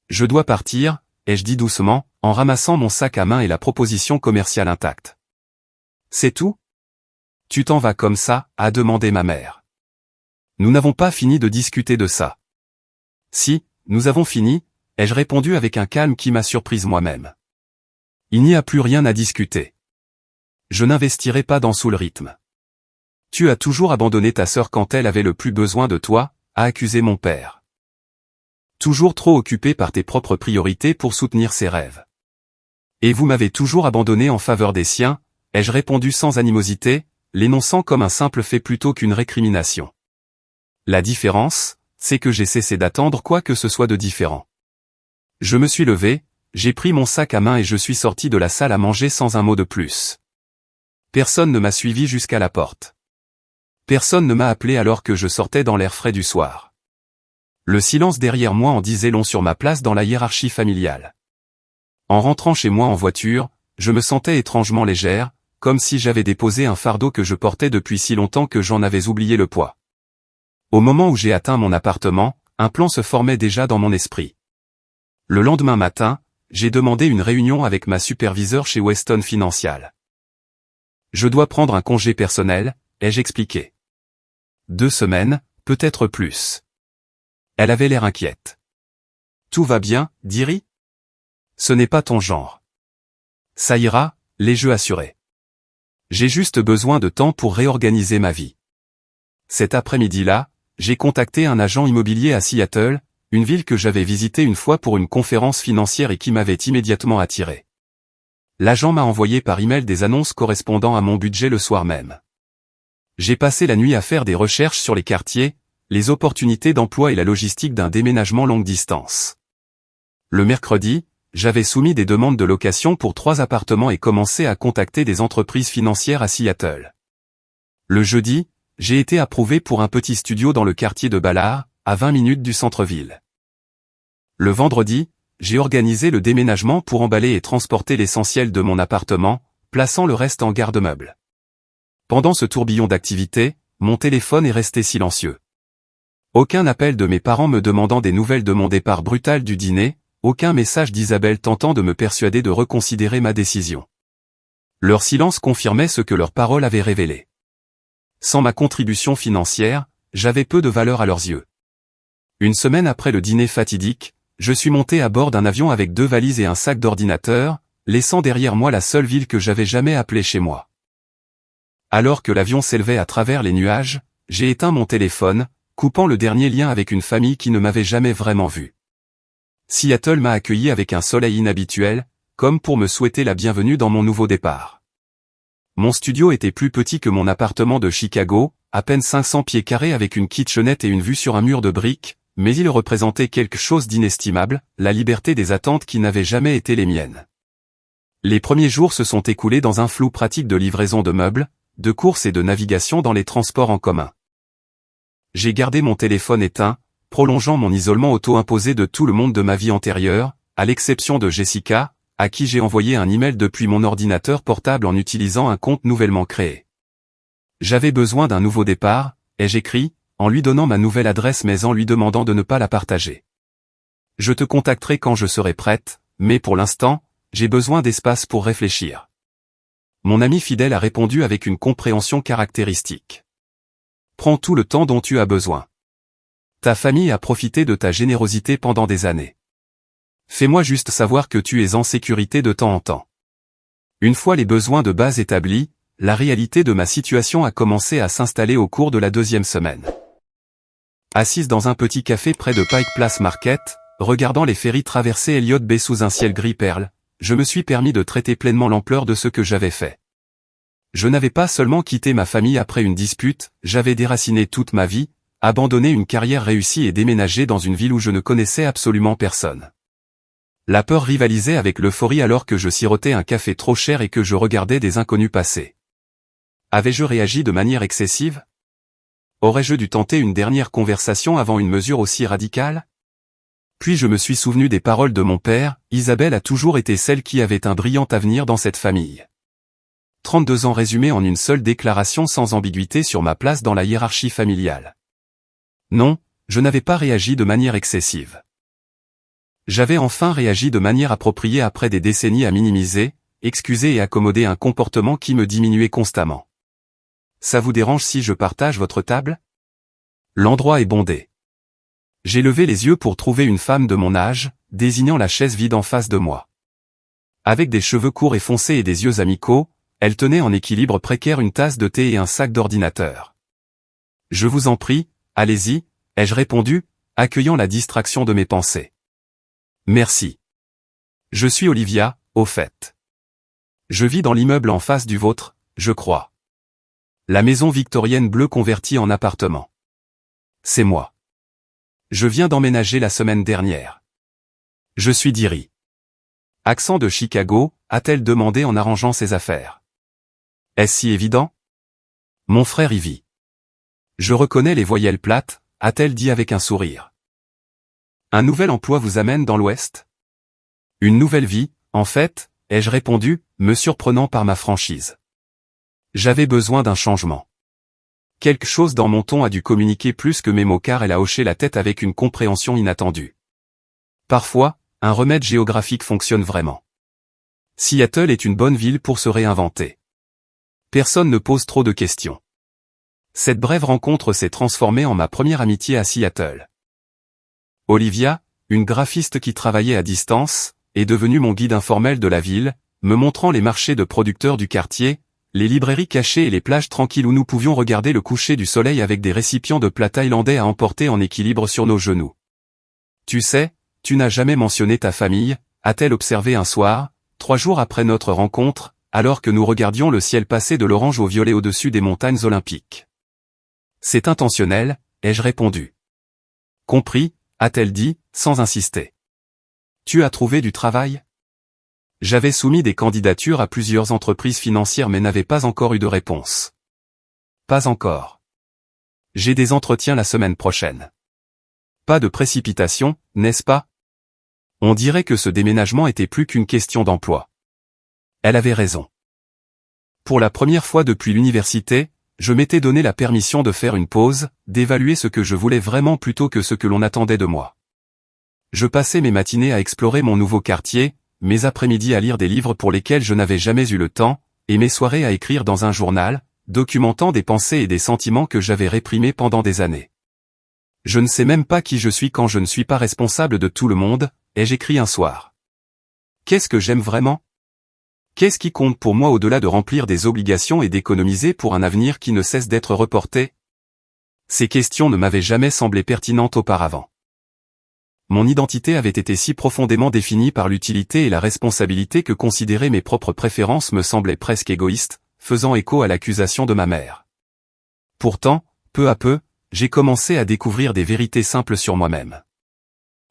Je dois partir, ai-je dit doucement, en ramassant mon sac à main et la proposition commerciale intacte. C'est tout ? Tu t'en vas comme ça, a demandé ma mère. Nous n'avons pas fini de discuter de ça. Si, nous avons fini, ai-je répondu avec un calme qui m'a surprise moi-même. Il n'y a plus rien à discuter. Je n'investirai pas dans sous le rythme. Tu as toujours abandonné ta sœur quand elle avait le plus besoin de toi, a accusé mon père. Toujours trop occupé par tes propres priorités pour soutenir ses rêves. Et vous m'avez toujours abandonné en faveur des siens, ai-je répondu sans animosité, l'énonçant comme un simple fait plutôt qu'une récrimination. La différence, c'est que j'ai cessé d'attendre quoi que ce soit de différent. Je me suis levé, j'ai pris mon sac à main et je suis sorti de la salle à manger sans un mot de plus. Personne ne m'a suivi jusqu'à la porte. Personne ne m'a appelé alors que je sortais dans l'air frais du soir. Le silence derrière moi en disait long sur ma place dans la hiérarchie familiale. En rentrant chez moi en voiture, je me sentais étrangement légère, comme si j'avais déposé un fardeau que je portais depuis si longtemps que j'en avais oublié le poids. Au moment où j'ai atteint mon appartement, un plan se formait déjà dans mon esprit. Le lendemain matin, j'ai demandé une réunion avec ma superviseure chez Weston Financial. Je dois prendre un congé personnel, ai-je expliqué. 2 semaines, peut-être plus. Elle avait l'air inquiète. Tout va bien, Diri ? Ce n'est pas ton genre. Ça ira, l'ai-je assuré. J'ai juste besoin de temps pour réorganiser ma vie. Cet après-midi-là, j'ai contacté un agent immobilier à Seattle, une ville que j'avais visitée une fois pour une conférence financière et qui m'avait immédiatement attiré. L'agent m'a envoyé par email des annonces correspondant à mon budget le soir même. J'ai passé la nuit à faire des recherches sur les quartiers, les opportunités d'emploi et la logistique d'un déménagement longue distance. Le mercredi, j'avais soumis des demandes de location pour 3 appartements et commencé à contacter des entreprises financières à Seattle. Le jeudi, j'ai été approuvé pour un petit studio dans le quartier de Ballard, à 20 minutes du centre-ville. Le vendredi, j'ai organisé le déménagement pour emballer et transporter l'essentiel de mon appartement, plaçant le reste en garde-meubles. Pendant ce tourbillon d'activités, mon téléphone est resté silencieux. Aucun appel de mes parents me demandant des nouvelles de mon départ brutal du dîner, aucun message d'Isabelle tentant de me persuader de reconsidérer ma décision. Leur silence confirmait ce que leurs paroles avaient révélé. Sans ma contribution financière, j'avais peu de valeur à leurs yeux. Une semaine après le dîner fatidique, je suis monté à bord d'un avion avec 2 valises et un sac d'ordinateur, laissant derrière moi la seule ville que j'avais jamais appelée chez moi. Alors que l'avion s'élevait à travers les nuages, j'ai éteint mon téléphone, coupant le dernier lien avec une famille qui ne m'avait jamais vraiment vu. Seattle m'a accueilli avec un soleil inhabituel, comme pour me souhaiter la bienvenue dans mon nouveau départ. Mon studio était plus petit que mon appartement de Chicago, à peine 500 pieds carrés avec une kitchenette et une vue sur un mur de briques, mais il représentait quelque chose d'inestimable, la liberté des attentes qui n'avaient jamais été les miennes. Les premiers jours se sont écoulés dans un flou pratique de livraison de meubles, de courses et de navigation dans les transports en commun. J'ai gardé mon téléphone éteint, prolongeant mon isolement auto-imposé de tout le monde de ma vie antérieure, à l'exception de Jessica, à qui j'ai envoyé un email depuis mon ordinateur portable en utilisant un compte nouvellement créé. J'avais besoin d'un nouveau départ, ai-je écrit, en lui donnant ma nouvelle adresse mais en lui demandant de ne pas la partager. Je te contacterai quand je serai prête, mais pour l'instant, j'ai besoin d'espace pour réfléchir. Mon ami fidèle a répondu avec une compréhension caractéristique. Prends tout le temps dont tu as besoin. Ta famille a profité de ta générosité pendant des années. Fais-moi juste savoir que tu es en sécurité de temps en temps. Une fois les besoins de base établis, la réalité de ma situation a commencé à s'installer au cours de la 2e semaine. Assise dans un petit café près de Pike Place Market, regardant les ferries traverser Elliott Bay sous un ciel gris perle, je me suis permis de traiter pleinement l'ampleur de ce que j'avais fait. Je n'avais pas seulement quitté ma famille après une dispute, j'avais déraciné toute ma vie, abandonné une carrière réussie et déménagé dans une ville où je ne connaissais absolument personne. La peur rivalisait avec l'euphorie alors que je sirotais un café trop cher et que je regardais des inconnus passer. Avais-je réagi de manière excessive? Aurais-je dû tenter une dernière conversation avant une mesure aussi radicale? Puis je me suis souvenu des paroles de mon père, Isabelle a toujours été celle qui avait un brillant avenir dans cette famille. 32 ans résumés en une seule déclaration sans ambiguïté sur ma place dans la hiérarchie familiale. Non, je n'avais pas réagi de manière excessive. J'avais enfin réagi de manière appropriée après des décennies à minimiser, excuser et accommoder un comportement qui me diminuait constamment. Ça vous dérange si je partage votre table? L'endroit est bondé. J'ai levé les yeux pour trouver une femme de mon âge, désignant la chaise vide en face de moi. Avec des cheveux courts et foncés et des yeux amicaux, elle tenait en équilibre précaire une tasse de thé et un sac d'ordinateur. Je vous en prie, allez-y, ai-je répondu, accueillant la distraction de mes pensées. Merci. Je suis Olivia, au fait. Je vis dans l'immeuble en face du vôtre, je crois. La maison victorienne bleue convertie en appartement. C'est moi. Je viens d'emménager la semaine dernière. Je suis d'Erie. Accent de Chicago, a-t-elle demandé en arrangeant ses affaires. Est-ce si évident? Mon frère y vit. Je reconnais les voyelles plates, a-t-elle dit avec un sourire. Un nouvel emploi vous amène dans l'Ouest? Une nouvelle vie, en fait, ai-je répondu, me surprenant par ma franchise. J'avais besoin d'un changement. Quelque chose dans mon ton a dû communiquer plus que mes mots car elle a hoché la tête avec une compréhension inattendue. Parfois, un remède géographique fonctionne vraiment. Seattle est une bonne ville pour se réinventer. Personne ne pose trop de questions. Cette brève rencontre s'est transformée en ma première amitié à Seattle. Olivia, une graphiste qui travaillait à distance, est devenue mon guide informel de la ville, me montrant les marchés de producteurs du quartier, les librairies cachées et les plages tranquilles où nous pouvions regarder le coucher du soleil avec des récipients de plats thaïlandais à emporter en équilibre sur nos genoux. Tu sais, tu n'as jamais mentionné ta famille, a-t-elle observé un soir, 3 jours après notre rencontre, alors que nous regardions le ciel passer de l'orange au violet au-dessus des montagnes olympiques. C'est intentionnel, ai-je répondu. Compris, a-t-elle dit, sans insister. Tu as trouvé du travail? J'avais soumis des candidatures à plusieurs entreprises financières mais n'avais pas encore eu de réponse. Pas encore. J'ai des entretiens la semaine prochaine. Pas de précipitation, n'est-ce pas? On dirait que ce déménagement était plus qu'une question d'emploi. Elle avait raison. Pour la première fois depuis l'université, je m'étais donné la permission de faire une pause, d'évaluer ce que je voulais vraiment plutôt que ce que l'on attendait de moi. Je passais mes matinées à explorer mon nouveau quartier, mes après-midi à lire des livres pour lesquels je n'avais jamais eu le temps, et mes soirées à écrire dans un journal, documentant des pensées et des sentiments que j'avais réprimés pendant des années. Je ne sais même pas qui je suis quand je ne suis pas responsable de tout le monde, ai-je écrit un soir. Qu'est-ce que j'aime vraiment? Qu'est-ce qui compte pour moi au-delà de remplir des obligations et d'économiser pour un avenir qui ne cesse d'être reporté? Ces questions ne m'avaient jamais semblé pertinentes auparavant. Mon identité avait été si profondément définie par l'utilité et la responsabilité que considérer mes propres préférences me semblait presque égoïste, faisant écho à l'accusation de ma mère. Pourtant, peu à peu, j'ai commencé à découvrir des vérités simples sur moi-même.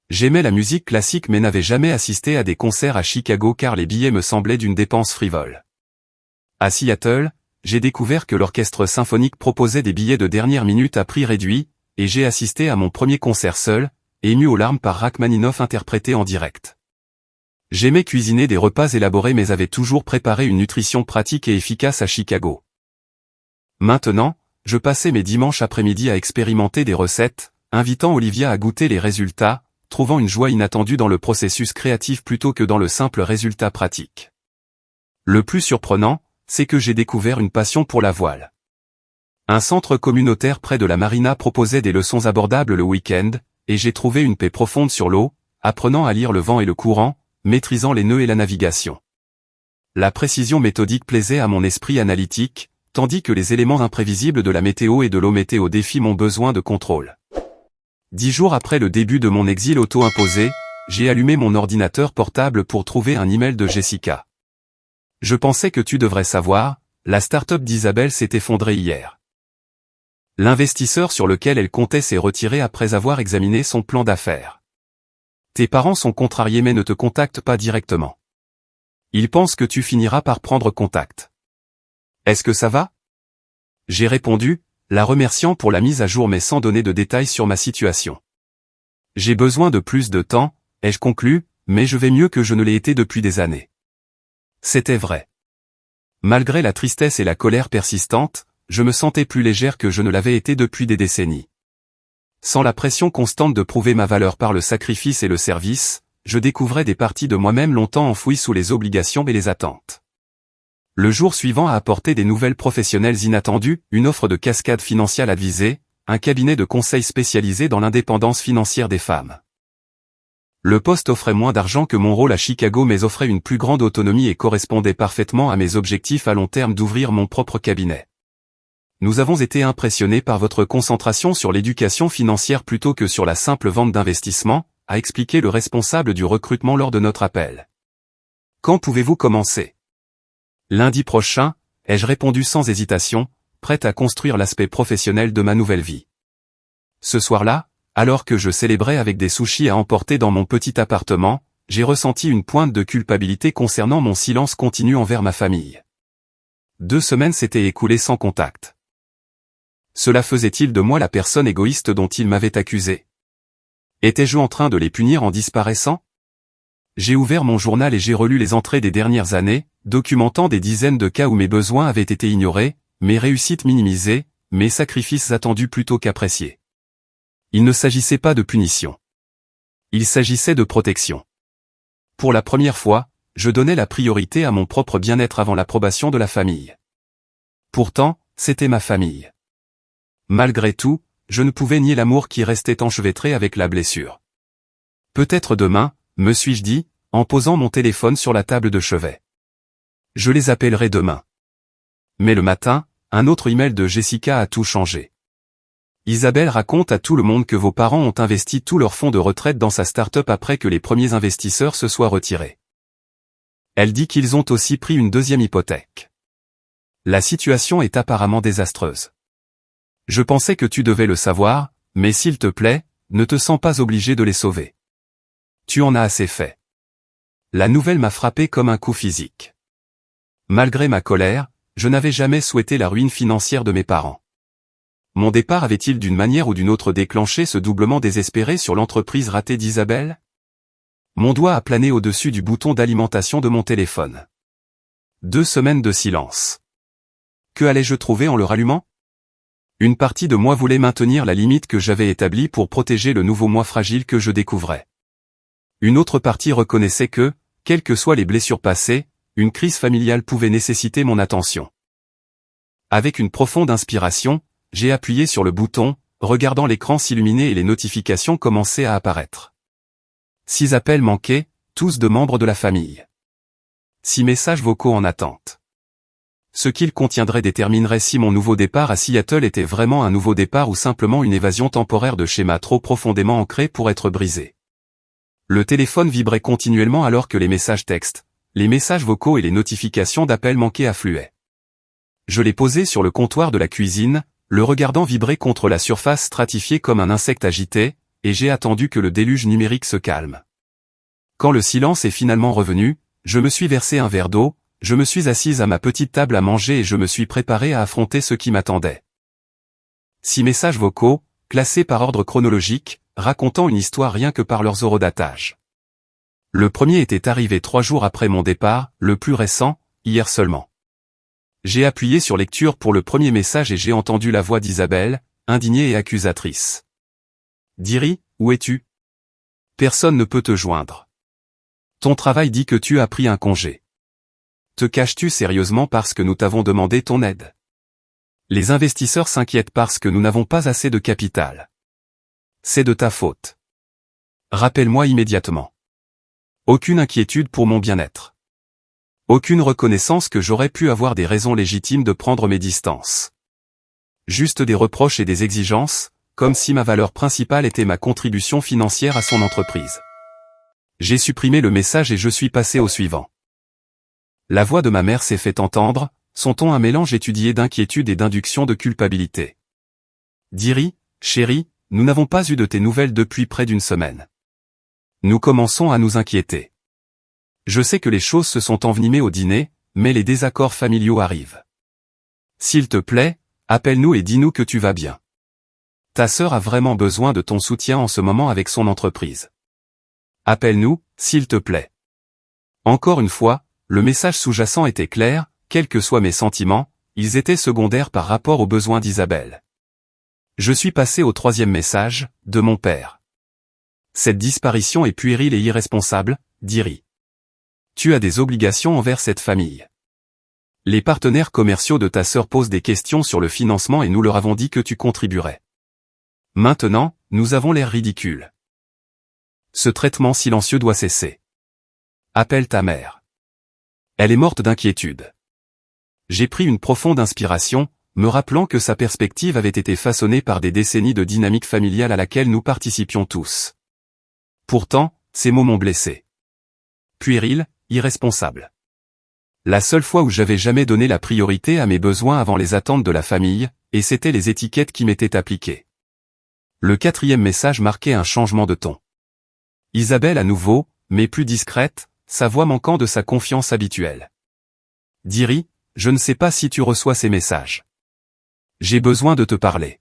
J'aimais la musique classique mais n'avais jamais assisté à des concerts à Chicago car les billets me semblaient d'une dépense frivole. À Seattle, j'ai découvert que l'orchestre symphonique proposait des billets de dernière minute à prix réduit, et j'ai assisté à mon premier concert seul, ému aux larmes par Rachmaninoff interprété en direct. J'aimais cuisiner des repas élaborés mais avais toujours préparé une nutrition pratique et efficace à Chicago. Maintenant, je passais mes dimanches après-midi à expérimenter des recettes, invitant Olivia à goûter les résultats, trouvant une joie inattendue dans le processus créatif plutôt que dans le simple résultat pratique. Le plus surprenant, c'est que j'ai découvert une passion pour la voile. Un centre communautaire près de la marina proposait des leçons abordables le week-end, et j'ai trouvé une paix profonde sur l'eau, apprenant à lire le vent et le courant, maîtrisant les nœuds et la navigation. La précision méthodique plaisait à mon esprit analytique, tandis que les éléments imprévisibles de la météo et de l'eau météo défient mon besoin de contrôle. 10 jours après le début de mon exil auto-imposé, j'ai allumé mon ordinateur portable pour trouver un email de Jessica. Je pensais que tu devrais savoir, la start-up d'Isabelle s'est effondrée hier. L'investisseur sur lequel elle comptait s'est retiré après avoir examiné son plan d'affaires. Tes parents sont contrariés mais ne te contactent pas directement. Ils pensent que tu finiras par prendre contact. Est-ce que ça va? J'ai répondu, la remerciant pour la mise à jour mais sans donner de détails sur ma situation. J'ai besoin de plus de temps, ai-je conclu, mais je vais mieux que je ne l'ai été depuis des années. C'était vrai. Malgré la tristesse et la colère persistantes, je me sentais plus légère que je ne l'avais été depuis des décennies. Sans la pression constante de prouver ma valeur par le sacrifice et le service, je découvrais des parties de moi-même longtemps enfouies sous les obligations et les attentes. Le jour suivant a apporté des nouvelles professionnelles inattendues, une offre de cascade financière advisée, un cabinet de conseil spécialisé dans l'indépendance financière des femmes. Le poste offrait moins d'argent que mon rôle à Chicago mais offrait une plus grande autonomie et correspondait parfaitement à mes objectifs à long terme d'ouvrir mon propre cabinet. Nous avons été impressionnés par votre concentration sur l'éducation financière plutôt que sur la simple vente d'investissement, a expliqué le responsable du recrutement lors de notre appel. Quand pouvez-vous commencer? Lundi prochain, ai-je répondu sans hésitation, prête à construire l'aspect professionnel de ma nouvelle vie. Ce soir-là, alors que je célébrais avec des sushis à emporter dans mon petit appartement, j'ai ressenti une pointe de culpabilité concernant mon silence continu envers ma famille. 2 semaines s'étaient écoulées sans contact. Cela faisait-il de moi la personne égoïste dont ils m'avaient accusé? Étais-je en train de les punir en disparaissant? J'ai ouvert mon journal et j'ai relu les entrées des dernières années, documentant des dizaines de cas où mes besoins avaient été ignorés, mes réussites minimisées, mes sacrifices attendus plutôt qu'appréciés. Il ne s'agissait pas de punition. Il s'agissait de protection. Pour la première fois, je donnais la priorité à mon propre bien-être avant l'approbation de la famille. Pourtant, c'était ma famille. Malgré tout, je ne pouvais nier l'amour qui restait enchevêtré avec la blessure. Peut-être demain, me suis-je dit, en posant mon téléphone sur la table de chevet. Je les appellerai demain. Mais le matin, un autre email de Jessica a tout changé. Isabelle raconte à tout le monde que vos parents ont investi tous leurs fonds de retraite dans sa start-up après que les premiers investisseurs se soient retirés. Elle dit qu'ils ont aussi pris une deuxième hypothèque. La situation est apparemment désastreuse. Je pensais que tu devais le savoir, mais s'il te plaît, ne te sens pas obligé de les sauver. Tu en as assez fait. La nouvelle m'a frappé comme un coup physique. Malgré ma colère, je n'avais jamais souhaité la ruine financière de mes parents. Mon départ avait-il d'une manière ou d'une autre déclenché ce doublement désespéré sur l'entreprise ratée d'Isabelle? Mon doigt a plané au-dessus du bouton d'alimentation de mon téléphone. 2 semaines de silence. Que allais-je trouver en le rallumant? Une partie de moi voulait maintenir la limite que j'avais établie pour protéger le nouveau moi fragile que je découvrais. Une autre partie reconnaissait que, quelles que soient les blessures passées, une crise familiale pouvait nécessiter mon attention. Avec une profonde inspiration, j'ai appuyé sur le bouton, regardant l'écran s'illuminer et les notifications commencer à apparaître. 6 appels manqués, tous de membres de la famille. 6 messages vocaux en attente. Ce qu'ils contiendraient déterminerait si mon nouveau départ à Seattle était vraiment un nouveau départ ou simplement une évasion temporaire de schémas trop profondément ancrés pour être brisés. Le téléphone vibrait continuellement alors que les messages textes, les messages vocaux et les notifications d'appels manqués affluaient. Je l'ai posé sur le comptoir de la cuisine, le regardant vibrer contre la surface stratifiée comme un insecte agité, et j'ai attendu que le déluge numérique se calme. Quand le silence est finalement revenu, je me suis versé un verre d'eau, je me suis assise à ma petite table à manger et je me suis préparé à affronter ce qui m'attendait. 6 messages vocaux, classés par ordre chronologique, racontant une histoire rien que par leurs horodatage. Le premier était arrivé 3 jours après mon départ, le plus récent, hier seulement. J'ai appuyé sur lecture pour le premier message et j'ai entendu la voix d'Isabelle, indignée et accusatrice. Diri, où es-tu? Personne ne peut te joindre. Ton travail dit que tu as pris un congé. Te caches-tu sérieusement parce que nous t'avons demandé ton aide? Les investisseurs s'inquiètent parce que nous n'avons pas assez de capital. C'est de ta faute. Rappelle-moi immédiatement. Aucune inquiétude pour mon bien-être. Aucune reconnaissance que j'aurais pu avoir des raisons légitimes de prendre mes distances. Juste des reproches et des exigences, comme si ma valeur principale était ma contribution financière à son entreprise. J'ai supprimé le message et je suis passé au suivant. La voix de ma mère s'est fait entendre, son ton un mélange étudié d'inquiétude et d'induction de culpabilité. Diri, chérie, nous n'avons pas eu de tes nouvelles depuis près d'une semaine. Nous commençons à nous inquiéter. Je sais que les choses se sont envenimées au dîner, mais les désaccords familiaux arrivent. S'il te plaît, appelle-nous et dis-nous que tu vas bien. Ta sœur a vraiment besoin de ton soutien en ce moment avec son entreprise. Appelle-nous, s'il te plaît. Encore une fois, le message sous-jacent était clair, quels que soient mes sentiments, ils étaient secondaires par rapport aux besoins d'Isabelle. Je suis passé au troisième message, de mon père. Cette disparition est puérile et irresponsable, Diri. Tu as des obligations envers cette famille. Les partenaires commerciaux de ta sœur posent des questions sur le financement et nous leur avons dit que tu contribuerais. Maintenant, nous avons l'air ridicule. Ce traitement silencieux doit cesser. Appelle ta mère. Elle est morte d'inquiétude. J'ai pris une profonde inspiration, me rappelant que sa perspective avait été façonnée par des décennies de dynamique familiale à laquelle nous participions tous. Pourtant, ces mots m'ont blessé. Puéril, irresponsable. La seule fois où j'avais jamais donné la priorité à mes besoins avant les attentes de la famille, et c'était les étiquettes qui m'étaient appliquées. Le quatrième message marquait un changement de ton. Isabelle à nouveau, mais plus discrète, sa voix manquant de sa confiance habituelle. Diri, je ne sais pas si tu reçois ces messages. J'ai besoin de te parler.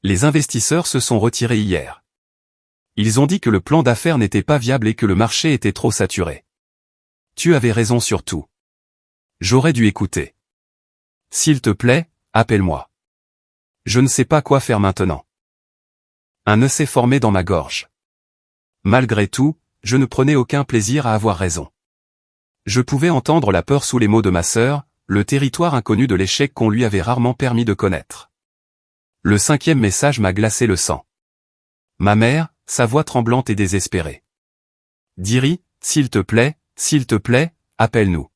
Les investisseurs se sont retirés hier. Ils ont dit que le plan d'affaires n'était pas viable et que le marché était trop saturé. Tu avais raison sur tout. J'aurais dû écouter. S'il te plaît, appelle-moi. Je ne sais pas quoi faire maintenant. Un nœud s'est formé dans ma gorge. Malgré tout, je ne prenais aucun plaisir à avoir raison. Je pouvais entendre la peur sous les mots de ma sœur, le territoire inconnu de l'échec qu'on lui avait rarement permis de connaître. Le cinquième message m'a glacé le sang. Ma mère, sa voix tremblante et désespérée. Diri, s'il te plaît, appelle-nous.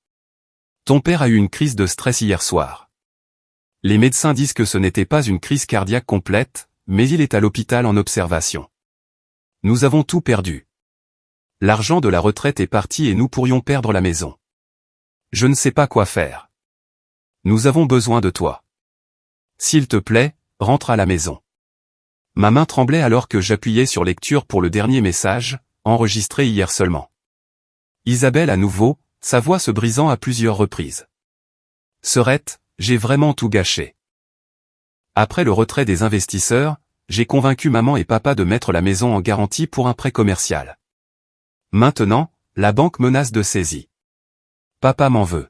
Ton père a eu une crise de stress hier soir. Les médecins disent que ce n'était pas une crise cardiaque complète, mais il est à l'hôpital en observation. Nous avons tout perdu. L'argent de la retraite est parti et nous pourrions perdre la maison. Je ne sais pas quoi faire. Nous avons besoin de toi. S'il te plaît, rentre à la maison. Ma main tremblait alors que j'appuyais sur lecture pour le dernier message, enregistré hier seulement. Isabelle à nouveau, sa voix se brisant à plusieurs reprises. Sœurette, j'ai vraiment tout gâché. Après le retrait des investisseurs, j'ai convaincu maman et papa de mettre la maison en garantie pour un prêt commercial. Maintenant, la banque menace de saisie. Papa m'en veut.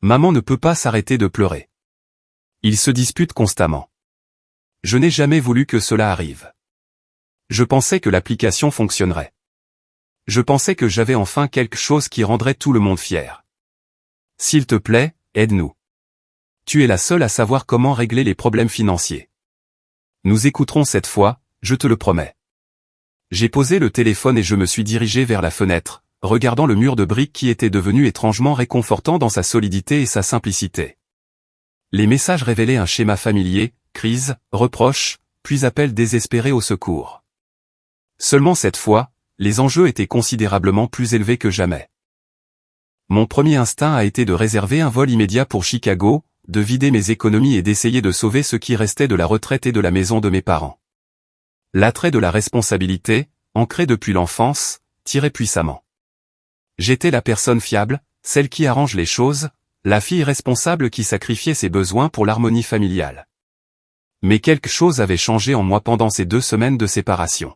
Maman ne peut pas s'arrêter de pleurer. Ils se disputent constamment. Je n'ai jamais voulu que cela arrive. Je pensais que l'application fonctionnerait. Je pensais que j'avais enfin quelque chose qui rendrait tout le monde fier. S'il te plaît, aide-nous. Tu es la seule à savoir comment régler les problèmes financiers. Nous écouterons cette fois, je te le promets. J'ai posé le téléphone et je me suis dirigé vers la fenêtre, regardant le mur de briques qui était devenu étrangement réconfortant dans sa solidité et sa simplicité. Les messages révélaient un schéma familier, crise, reproche, puis appel désespéré au secours. Seulement cette fois, les enjeux étaient considérablement plus élevés que jamais. Mon premier instinct a été de réserver un vol immédiat pour Chicago, de vider mes économies et d'essayer de sauver ce qui restait de la retraite et de la maison de mes parents. L'attrait de la responsabilité, ancré depuis l'enfance, tirait puissamment. J'étais la personne fiable, celle qui arrange les choses, la fille responsable qui sacrifiait ses besoins pour l'harmonie familiale. Mais quelque chose avait changé en moi pendant ces 2 semaines de séparation.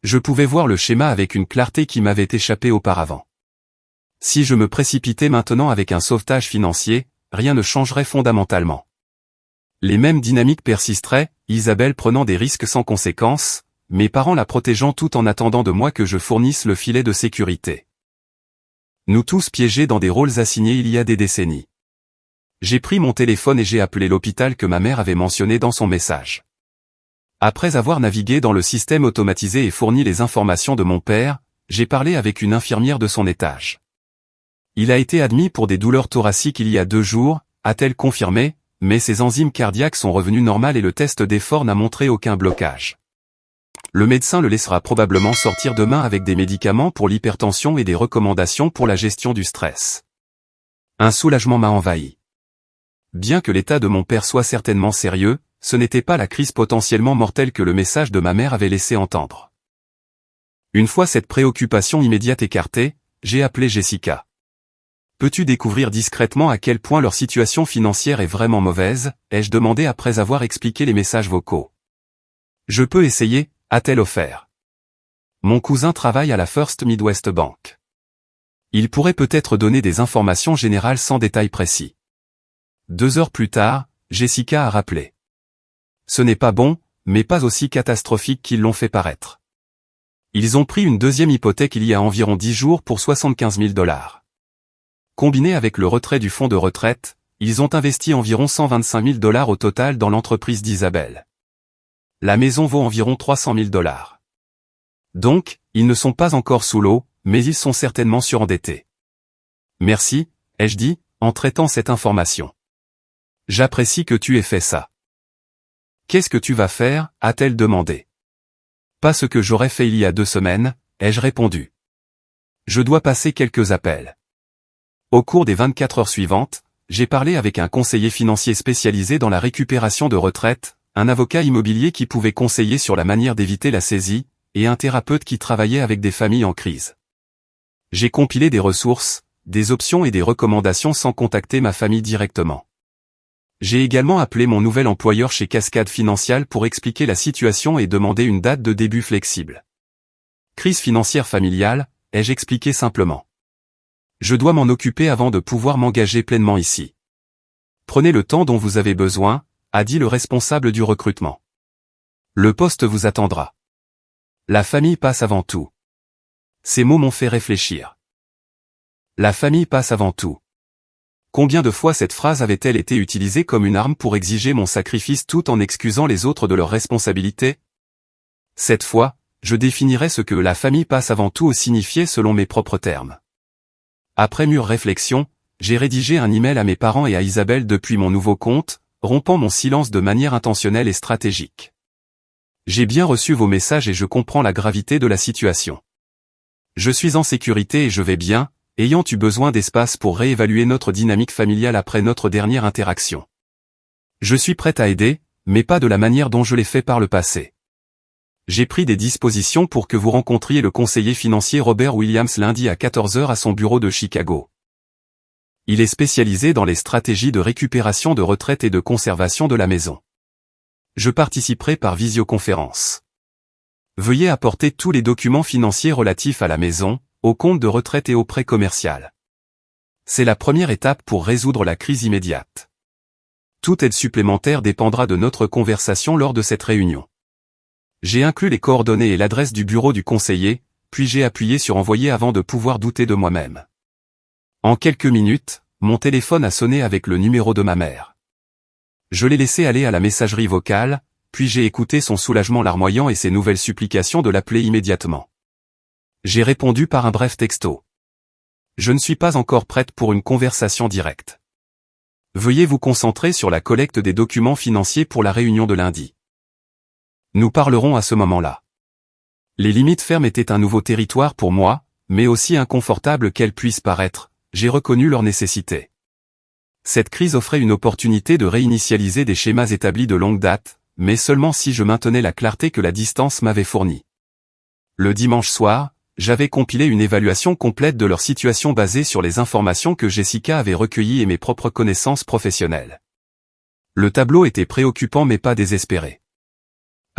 Je pouvais voir le schéma avec une clarté qui m'avait échappé auparavant. Si je me précipitais maintenant avec un sauvetage financier, rien ne changerait fondamentalement. Les mêmes dynamiques persisteraient, Isabelle prenant des risques sans conséquence, mes parents la protégeant tout en attendant de moi que je fournisse le filet de sécurité. Nous tous piégés dans des rôles assignés il y a des décennies. J'ai pris mon téléphone et j'ai appelé l'hôpital que ma mère avait mentionné dans son message. Après avoir navigué dans le système automatisé et fourni les informations de mon père, j'ai parlé avec une infirmière de son étage. Il a été admis pour des douleurs thoraciques il y a 2 jours, a-t-elle confirmé, mais ses enzymes cardiaques sont revenues normales et le test d'effort n'a montré aucun blocage. Le médecin le laissera probablement sortir demain avec des médicaments pour l'hypertension et des recommandations pour la gestion du stress. Un soulagement m'a envahi. Bien que l'état de mon père soit certainement sérieux, ce n'était pas la crise potentiellement mortelle que le message de ma mère avait laissé entendre. Une fois cette préoccupation immédiate écartée, j'ai appelé Jessica. Peux-tu découvrir discrètement à quel point leur situation financière est vraiment mauvaise, ai-je demandé après avoir expliqué les messages vocaux. Je peux essayer, a-t-elle offert. Mon cousin travaille à la First Midwest Bank. Il pourrait peut-être donner des informations générales sans détails précis. 2 heures plus tard, Jessica a rappelé. Ce n'est pas bon, mais pas aussi catastrophique qu'ils l'ont fait paraître. Ils ont pris une deuxième hypothèque il y a environ 10 jours pour 75 000 $. Combiné avec le retrait du fonds de retraite, ils ont investi environ 125 000 $ au total dans l'entreprise d'Isabelle. La maison vaut environ 300 000 $. Donc, ils ne sont pas encore sous l'eau, mais ils sont certainement surendettés. Merci, ai-je dit, en traitant cette information. J'apprécie que tu aies fait ça. Qu'est-ce que tu vas faire, a-t-elle demandé. Pas ce que j'aurais fait il y a 2 semaines, ai-je répondu. Je dois passer quelques appels. Au cours des 24 heures suivantes, j'ai parlé avec un conseiller financier spécialisé dans la récupération de retraite, un avocat immobilier qui pouvait conseiller sur la manière d'éviter la saisie, et un thérapeute qui travaillait avec des familles en crise. J'ai compilé des ressources, des options et des recommandations sans contacter ma famille directement. J'ai également appelé mon nouvel employeur chez Cascade Financial pour expliquer la situation et demander une date de début flexible. Crise financière familiale, ai-je expliqué simplement. Je dois m'en occuper avant de pouvoir m'engager pleinement ici. Prenez le temps dont vous avez besoin, a dit le responsable du recrutement. Le poste vous attendra. La famille passe avant tout. Ces mots m'ont fait réfléchir. La famille passe avant tout. Combien de fois cette phrase avait-elle été utilisée comme une arme pour exiger mon sacrifice tout en excusant les autres de leurs responsabilités? Cette fois, je définirai ce que la famille passe avant tout signifiait selon mes propres termes. Après mûre réflexion, j'ai rédigé un email à mes parents et à Isabelle depuis mon nouveau compte, rompant mon silence de manière intentionnelle et stratégique. J'ai bien reçu vos messages et je comprends la gravité de la situation. Je suis en sécurité et je vais bien, ayant eu besoin d'espace pour réévaluer notre dynamique familiale après notre dernière interaction. Je suis prête à aider, mais pas de la manière dont je l'ai fait par le passé. J'ai pris des dispositions pour que vous rencontriez le conseiller financier Robert Williams lundi à 14 h à son bureau de Chicago. Il est spécialisé dans les stratégies de récupération de retraite et de conservation de la maison. Je participerai par visioconférence. Veuillez apporter tous les documents financiers relatifs à la maison, au compte de retraite et au prêt commercial. C'est la première étape pour résoudre la crise immédiate. Toute aide supplémentaire dépendra de notre conversation lors de cette réunion. J'ai inclus les coordonnées et l'adresse du bureau du conseiller, puis j'ai appuyé sur envoyer avant de pouvoir douter de moi-même. En quelques minutes, mon téléphone a sonné avec le numéro de ma mère. Je l'ai laissé aller à la messagerie vocale, puis j'ai écouté son soulagement larmoyant et ses nouvelles supplications de l'appeler immédiatement. J'ai répondu par un bref texto. Je ne suis pas encore prête pour une conversation directe. Veuillez vous concentrer sur la collecte des documents financiers pour la réunion de lundi. Nous parlerons à ce moment-là. Les limites fermes étaient un nouveau territoire pour moi, mais aussi inconfortable qu'elles puissent paraître, j'ai reconnu leur nécessité. Cette crise offrait une opportunité de réinitialiser des schémas établis de longue date, mais seulement si je maintenais la clarté que la distance m'avait fournie. Le dimanche soir, j'avais compilé une évaluation complète de leur situation basée sur les informations que Jessica avait recueillies et mes propres connaissances professionnelles. Le tableau était préoccupant mais pas désespéré.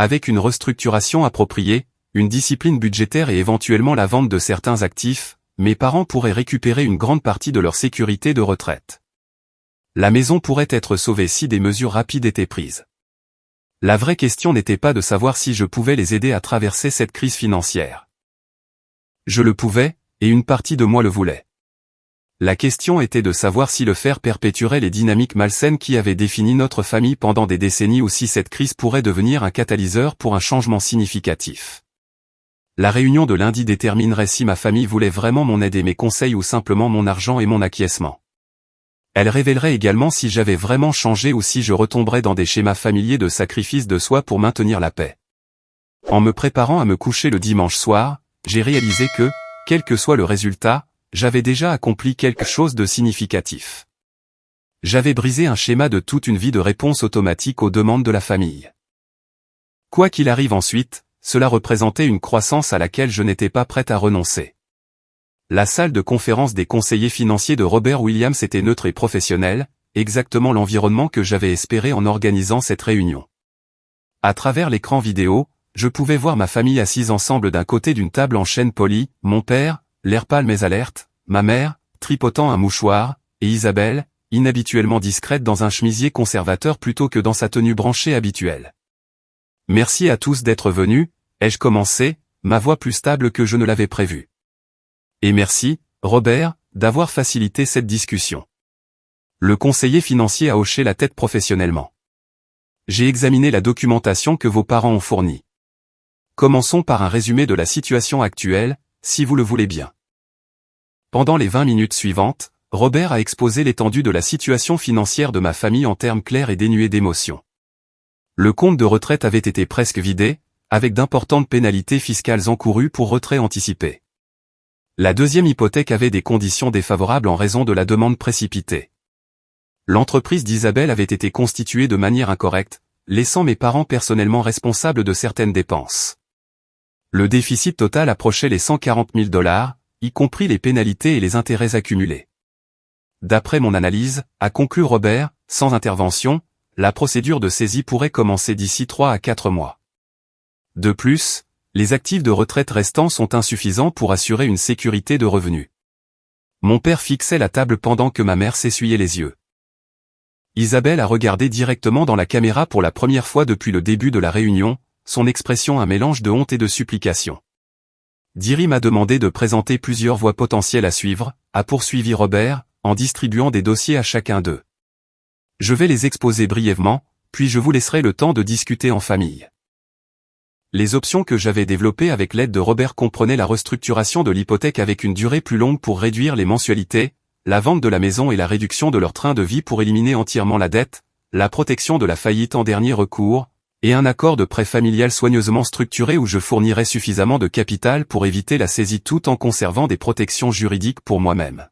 Avec une restructuration appropriée, une discipline budgétaire et éventuellement la vente de certains actifs, mes parents pourraient récupérer une grande partie de leur sécurité de retraite. La maison pourrait être sauvée si des mesures rapides étaient prises. La vraie question n'était pas de savoir si je pouvais les aider à traverser cette crise financière. Je le pouvais, et une partie de moi le voulait. La question était de savoir si le faire perpétuerait les dynamiques malsaines qui avaient défini notre famille pendant des décennies ou si cette crise pourrait devenir un catalyseur pour un changement significatif. La réunion de lundi déterminerait si ma famille voulait vraiment mon aide et mes conseils ou simplement mon argent et mon acquiescement. Elle révélerait également si j'avais vraiment changé ou si je retomberais dans des schémas familiers de sacrifice de soi pour maintenir la paix. En me préparant à me coucher le dimanche soir, j'ai réalisé que, quel que soit le résultat, j'avais déjà accompli quelque chose de significatif. J'avais brisé un schéma de toute une vie de réponse automatique aux demandes de la famille. Quoi qu'il arrive ensuite, cela représentait une croissance à laquelle je n'étais pas prête à renoncer. La salle de conférence des conseillers financiers de Robert Williams était neutre et professionnelle, exactement l'environnement que j'avais espéré en organisant cette réunion. À travers l'écran vidéo, je pouvais voir ma famille assise ensemble d'un côté d'une table en chêne poli, mon père, l'air pâle mais alerte, ma mère, tripotant un mouchoir, et Isabelle, inhabituellement discrète dans un chemisier conservateur plutôt que dans sa tenue branchée habituelle. Merci à tous d'être venus, ai-je commencé, ma voix plus stable que je ne l'avais prévu. Et merci, Robert, d'avoir facilité cette discussion. Le conseiller financier a hoché la tête professionnellement. J'ai examiné la documentation que vos parents ont fournie. Commençons par un résumé de la situation actuelle, si vous le voulez bien. Pendant les 20 minutes suivantes, Robert a exposé l'étendue de la situation financière de ma famille en termes clairs et dénués d'émotion. Le compte de retraite avait été presque vidé, avec d'importantes pénalités fiscales encourues pour retrait anticipé. La deuxième hypothèque avait des conditions défavorables en raison de la demande précipitée. L'entreprise d'Isabelle avait été constituée de manière incorrecte, laissant mes parents personnellement responsables de certaines dépenses. Le déficit total approchait les 140 000 $, y compris les pénalités et les intérêts accumulés. D'après mon analyse, a conclu Robert, sans intervention, la procédure de saisie pourrait commencer d'ici 3 à 4 mois. De plus, les actifs de retraite restants sont insuffisants pour assurer une sécurité de revenus. Mon père fixait la table pendant que ma mère s'essuyait les yeux. Isabelle a regardé directement dans la caméra pour la première fois depuis le début de la réunion, son expression un mélange de honte et de supplication. Diri m'a demandé de présenter plusieurs voies potentielles à suivre, a poursuivi Robert, en distribuant des dossiers à chacun d'eux. Je vais les exposer brièvement, puis je vous laisserai le temps de discuter en famille. Les options que j'avais développées avec l'aide de Robert comprenaient la restructuration de l'hypothèque avec une durée plus longue pour réduire les mensualités, la vente de la maison et la réduction de leur train de vie pour éliminer entièrement la dette, la protection de la faillite en dernier recours, et un accord de prêt familial soigneusement structuré où je fournirais suffisamment de capital pour éviter la saisie tout en conservant des protections juridiques pour moi-même.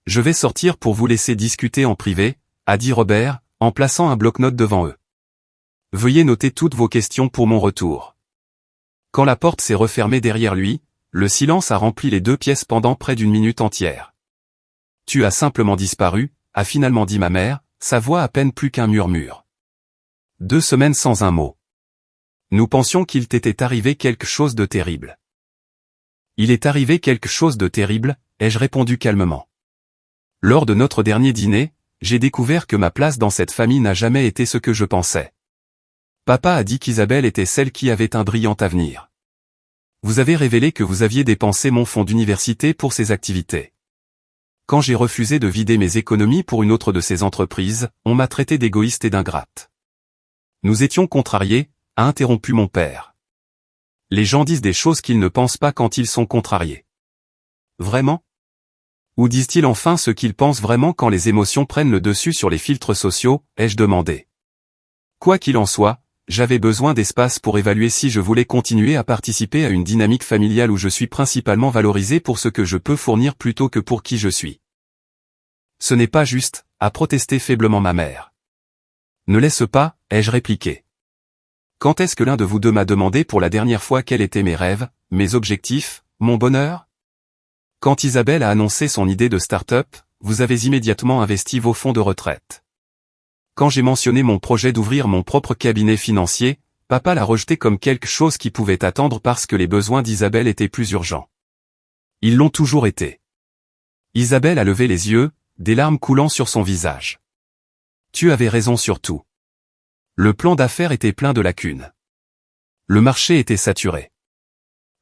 Je vais sortir pour vous laisser discuter en privé, a dit Robert, en plaçant un bloc-notes devant eux. Veuillez noter toutes vos questions pour mon retour. Quand la porte s'est refermée derrière lui, le silence a rempli les deux pièces pendant près d'une minute entière. Tu as simplement disparu, a finalement dit ma mère, sa voix à peine plus qu'un murmure. 2 semaines sans un mot. Nous pensions qu'il t'était arrivé quelque chose de terrible. Il est arrivé quelque chose de terrible, ai-je répondu calmement. Lors de notre dernier dîner, j'ai découvert que ma place dans cette famille n'a jamais été ce que je pensais. Papa a dit qu'Isabelle était celle qui avait un brillant avenir. Vous avez révélé que vous aviez dépensé mon fonds d'université pour ses activités. Quand j'ai refusé de vider mes économies pour une autre de ces entreprises, on m'a traité d'égoïste et d'ingrate. Nous étions contrariés, a interrompu mon père. Les gens disent des choses qu'ils ne pensent pas quand ils sont contrariés. Vraiment? Ou disent-ils enfin ce qu'ils pensent vraiment quand les émotions prennent le dessus sur les filtres sociaux, ai-je demandé. Quoi qu'il en soit, j'avais besoin d'espace pour évaluer si je voulais continuer à participer à une dynamique familiale où je suis principalement valorisé pour ce que je peux fournir plutôt que pour qui je suis. Ce n'est pas juste, a protesté faiblement ma mère. Ne laisse pas, ai-je répliqué. Quand est-ce que l'un de vous deux m'a demandé pour la dernière fois quels étaient mes rêves, mes objectifs, mon bonheur? Quand Isabelle a annoncé son idée de start-up, vous avez immédiatement investi vos fonds de retraite. Quand j'ai mentionné mon projet d'ouvrir mon propre cabinet financier, papa l'a rejeté comme quelque chose qui pouvait attendre parce que les besoins d'Isabelle étaient plus urgents. Ils l'ont toujours été. Isabelle a levé les yeux, des larmes coulant sur son visage. Tu avais raison sur tout. Le plan d'affaires était plein de lacunes. Le marché était saturé.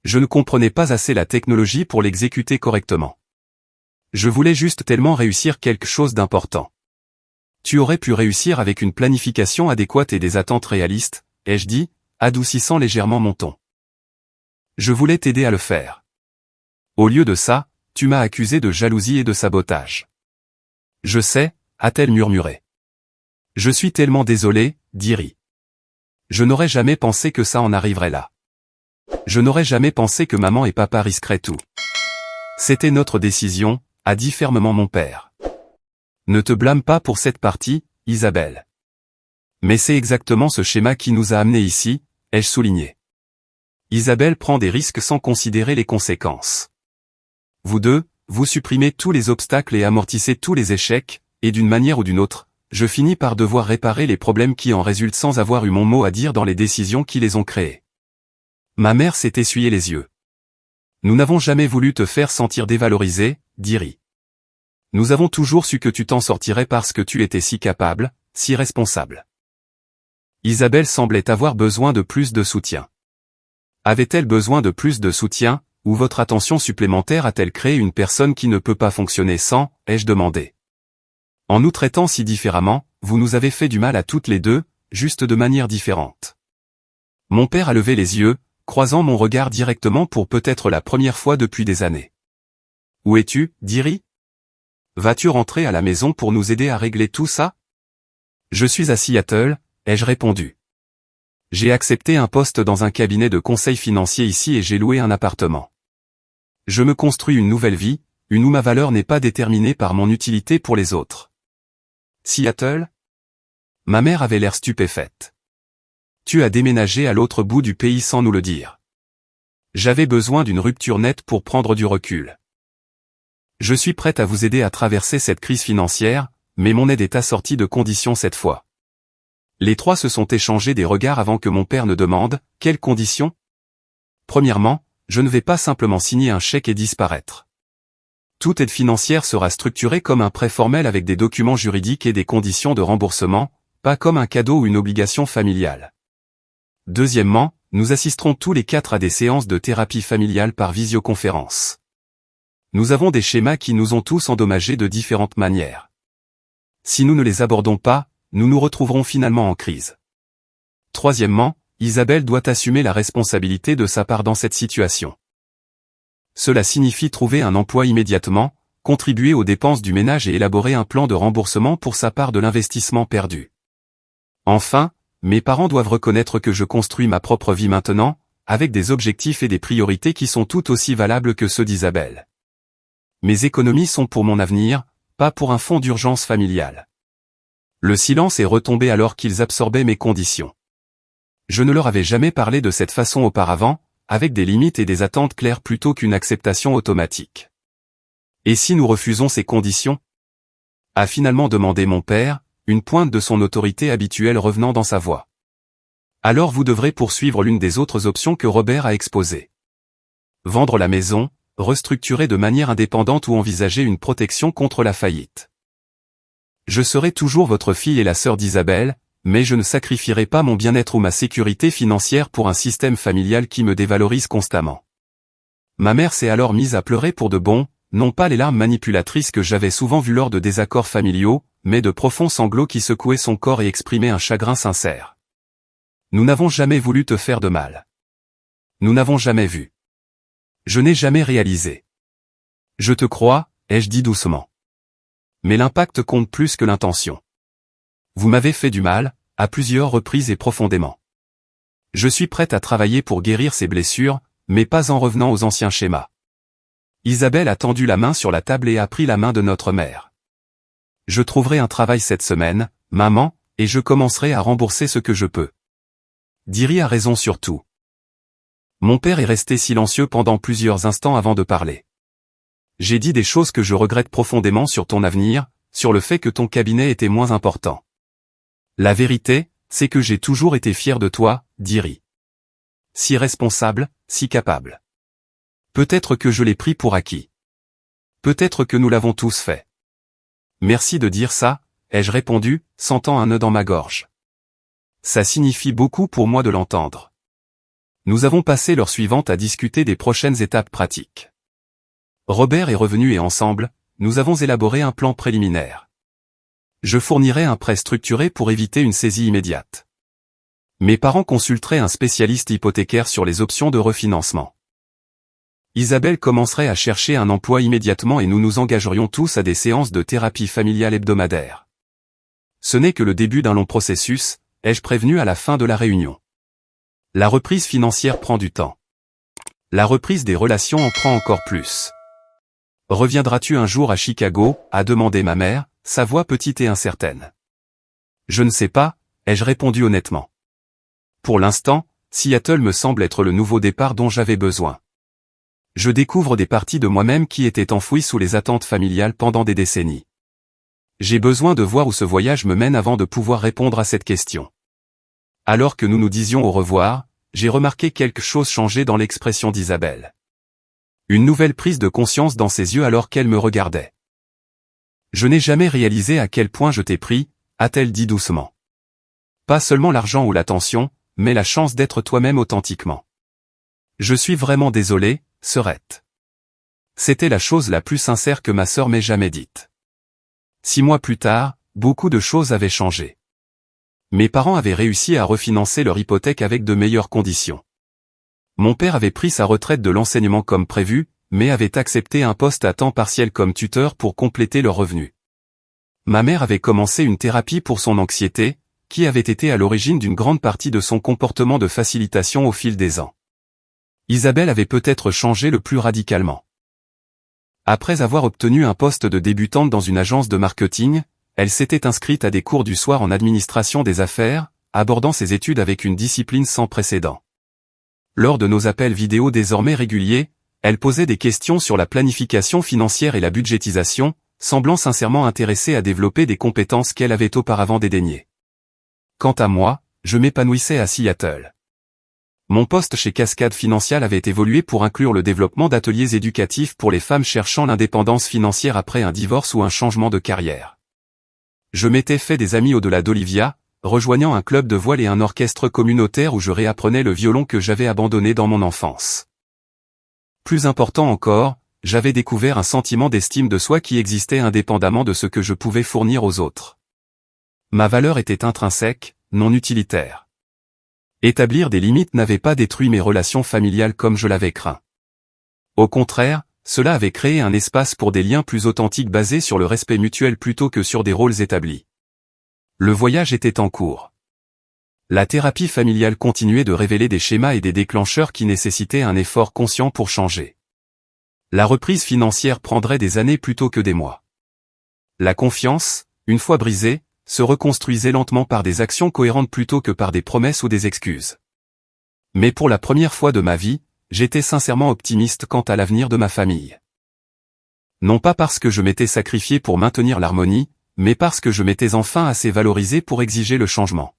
Je ne comprenais pas assez la technologie pour l'exécuter correctement. Je voulais juste tellement réussir quelque chose d'important. Tu aurais pu réussir avec une planification adéquate et des attentes réalistes, ai-je dit, adoucissant légèrement mon ton. Je voulais t'aider à le faire. Au lieu de ça, tu m'as accusé de jalousie et de sabotage. Je sais, a-t-elle murmuré. Je suis tellement désolé, dit Ri. Je n'aurais jamais pensé que ça en arriverait là. Je n'aurais jamais pensé que maman et papa risqueraient tout. C'était notre décision, a dit fermement mon père. Ne te blâme pas pour cette partie, Isabelle. Mais c'est exactement ce schéma qui nous a amenés ici, ai-je souligné. Isabelle prend des risques sans considérer les conséquences. Vous deux, vous supprimez tous les obstacles et amortissez tous les échecs, et d'une manière ou d'une autre, je finis par devoir réparer les problèmes qui en résultent sans avoir eu mon mot à dire dans les décisions qui les ont créés. Ma mère s'est essuyé les yeux. Nous n'avons jamais voulu te faire sentir dévalorisé, dit Ri. Nous avons toujours su que tu t'en sortirais parce que tu étais si capable, si responsable. Isabelle semblait avoir besoin de plus de soutien. Avait-elle besoin de plus de soutien, ou votre attention supplémentaire a-t-elle créé une personne qui ne peut pas fonctionner sans, ai-je demandé. En nous traitant si différemment, vous nous avez fait du mal à toutes les deux, juste de manière différente. Mon père a levé les yeux, croisant mon regard directement pour peut-être la première fois depuis des années. Où es-tu, dit Ri? Vas-tu rentrer à la maison pour nous aider à régler tout ça? Je suis à Seattle, ai-je répondu. J'ai accepté un poste dans un cabinet de conseil financier ici et j'ai loué un appartement. Je me construis une nouvelle vie, une où ma valeur n'est pas déterminée par mon utilité pour les autres. Seattle? Ma mère avait l'air stupéfaite. Tu as déménagé à l'autre bout du pays sans nous le dire. J'avais besoin d'une rupture nette pour prendre du recul. Je suis prête à vous aider à traverser cette crise financière, mais mon aide est assortie de conditions cette fois. Les trois se sont échangés des regards avant que mon père ne demande « Quelles conditions ?» Premièrement, je ne vais pas simplement signer un chèque et disparaître. Toute aide financière sera structurée comme un prêt formel avec des documents juridiques et des conditions de remboursement, pas comme un cadeau ou une obligation familiale. Deuxièmement, nous assisterons tous les quatre à des séances de thérapie familiale par visioconférence. Nous avons des schémas qui nous ont tous endommagés de différentes manières. Si nous ne les abordons pas, nous nous retrouverons finalement en crise. Troisièmement, Isabelle doit assumer la responsabilité de sa part dans cette situation. Cela signifie trouver un emploi immédiatement, contribuer aux dépenses du ménage et élaborer un plan de remboursement pour sa part de l'investissement perdu. Enfin, mes parents doivent reconnaître que je construis ma propre vie maintenant, avec des objectifs et des priorités qui sont tout aussi valables que ceux d'Isabelle. Mes économies sont pour mon avenir, pas pour un fonds d'urgence familial. Le silence est retombé alors qu'ils absorbaient mes conditions. Je ne leur avais jamais parlé de cette façon auparavant, avec des limites et des attentes claires plutôt qu'une acceptation automatique. Et si nous refusons ces conditions? A finalement demandé mon père, une pointe de son autorité habituelle revenant dans sa voix. Alors vous devrez poursuivre l'une des autres options que Robert a exposées. Vendre la maison, restructurer de manière indépendante ou envisager une protection contre la faillite. Je serai toujours votre fille et la sœur d'Isabelle, mais je ne sacrifierai pas mon bien-être ou ma sécurité financière pour un système familial qui me dévalorise constamment. Ma mère s'est alors mise à pleurer pour de bon, non pas les larmes manipulatrices que j'avais souvent vues lors de désaccords familiaux, mais de profonds sanglots qui secouaient son corps et exprimaient un chagrin sincère. Nous n'avons jamais voulu te faire de mal. Nous n'avons jamais vu. Je n'ai jamais réalisé. Je te crois, ai-je dit doucement. Mais l'impact compte plus que l'intention. Vous m'avez fait du mal, à plusieurs reprises et profondément. Je suis prête à travailler pour guérir ces blessures, mais pas en revenant aux anciens schémas. Isabelle a tendu la main sur la table et a pris la main de notre mère. Je trouverai un travail cette semaine, maman, et je commencerai à rembourser ce que je peux. Diri a raison sur tout. Mon père est resté silencieux pendant plusieurs instants avant de parler. J'ai dit des choses que je regrette profondément sur ton avenir, sur le fait que ton cabinet était moins important. La vérité, c'est que j'ai toujours été fier de toi, Diri. Si responsable, si capable. Peut-être que je l'ai pris pour acquis. Peut-être que nous l'avons tous fait. Merci de dire ça, ai-je répondu, sentant un nœud dans ma gorge. Ça signifie beaucoup pour moi de l'entendre. Nous avons passé l'heure suivante à discuter des prochaines étapes pratiques. Robert est revenu et ensemble, nous avons élaboré un plan préliminaire. Je fournirai un prêt structuré pour éviter une saisie immédiate. Mes parents consulteraient un spécialiste hypothécaire sur les options de refinancement. Isabelle commencerait à chercher un emploi immédiatement et nous nous engagerions tous à des séances de thérapie familiale hebdomadaires. Ce n'est que le début d'un long processus, ai-je prévenu à la fin de la réunion. La reprise financière prend du temps. La reprise des relations en prend encore plus. Reviendras-tu un jour à Chicago, a demandé ma mère, sa voix petite et incertaine. Je ne sais pas, ai-je répondu honnêtement. Pour l'instant, Seattle me semble être le nouveau départ dont j'avais besoin. Je découvre des parties de moi-même qui étaient enfouies sous les attentes familiales pendant des décennies. J'ai besoin de voir où ce voyage me mène avant de pouvoir répondre à cette question. Alors que nous nous disions au revoir, j'ai remarqué quelque chose changer dans l'expression d'Isabelle. Une nouvelle prise de conscience dans ses yeux alors qu'elle me regardait. Je n'ai jamais réalisé à quel point je t'ai pris, a-t-elle dit doucement. Pas seulement l'argent ou l'attention, mais la chance d'être toi-même authentiquement. Je suis vraiment désolé, Sœurette. C'était la chose la plus sincère que ma sœur m'ait jamais dite. 6 mois plus tard, beaucoup de choses avaient changé. Mes parents avaient réussi à refinancer leur hypothèque avec de meilleures conditions. Mon père avait pris sa retraite de l'enseignement comme prévu, mais avait accepté un poste à temps partiel comme tuteur pour compléter leurs revenus. Ma mère avait commencé une thérapie pour son anxiété, qui avait été à l'origine d'une grande partie de son comportement de facilitation au fil des ans. Isabelle avait peut-être changé le plus radicalement. Après avoir obtenu un poste de débutante dans une agence de marketing, elle s'était inscrite à des cours du soir en administration des affaires, abordant ses études avec une discipline sans précédent. Lors de nos appels vidéo désormais réguliers, elle posait des questions sur la planification financière et la budgétisation, semblant sincèrement intéressée à développer des compétences qu'elle avait auparavant dédaignées. Quant à moi, je m'épanouissais à Seattle. Mon poste chez Cascade Financial avait évolué pour inclure le développement d'ateliers éducatifs pour les femmes cherchant l'indépendance financière après un divorce ou un changement de carrière. Je m'étais fait des amis au-delà d'Olivia, rejoignant un club de voile et un orchestre communautaire où je réapprenais le violon que j'avais abandonné dans mon enfance. Plus important encore, j'avais découvert un sentiment d'estime de soi qui existait indépendamment de ce que je pouvais fournir aux autres. Ma valeur était intrinsèque, non utilitaire. Établir des limites n'avait pas détruit mes relations familiales comme je l'avais craint. Au contraire, cela avait créé un espace pour des liens plus authentiques basés sur le respect mutuel plutôt que sur des rôles établis. Le voyage était en cours. La thérapie familiale continuait de révéler des schémas et des déclencheurs qui nécessitaient un effort conscient pour changer. La reprise financière prendrait des années plutôt que des mois. La confiance, une fois brisée, se reconstruisait lentement par des actions cohérentes plutôt que par des promesses ou des excuses. Mais pour la première fois de ma vie, j'étais sincèrement optimiste quant à l'avenir de ma famille. Non pas parce que je m'étais sacrifié pour maintenir l'harmonie, mais parce que je m'étais enfin assez valorisé pour exiger le changement.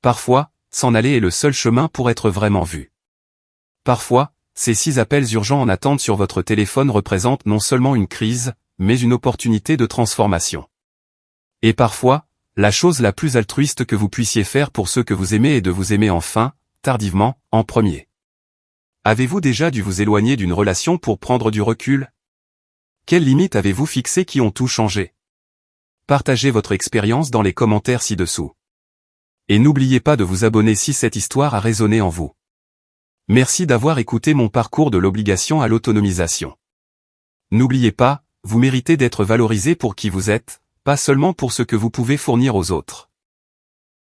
Parfois, s'en aller est le seul chemin pour être vraiment vu. Parfois, ces 6 appels urgents en attente sur votre téléphone représentent non seulement une crise, mais une opportunité de transformation. Et parfois, la chose la plus altruiste que vous puissiez faire pour ceux que vous aimez est de vous aimer enfin, tardivement, en premier. Avez-vous déjà dû vous éloigner d'une relation pour prendre du recul? Quelles limites avez-vous fixées qui ont tout changé? Partagez votre expérience dans les commentaires ci-dessous. Et n'oubliez pas de vous abonner si cette histoire a résonné en vous. Merci d'avoir écouté mon parcours de l'obligation à l'autonomisation. N'oubliez pas, vous méritez d'être valorisé pour qui vous êtes, pas seulement pour ce que vous pouvez fournir aux autres.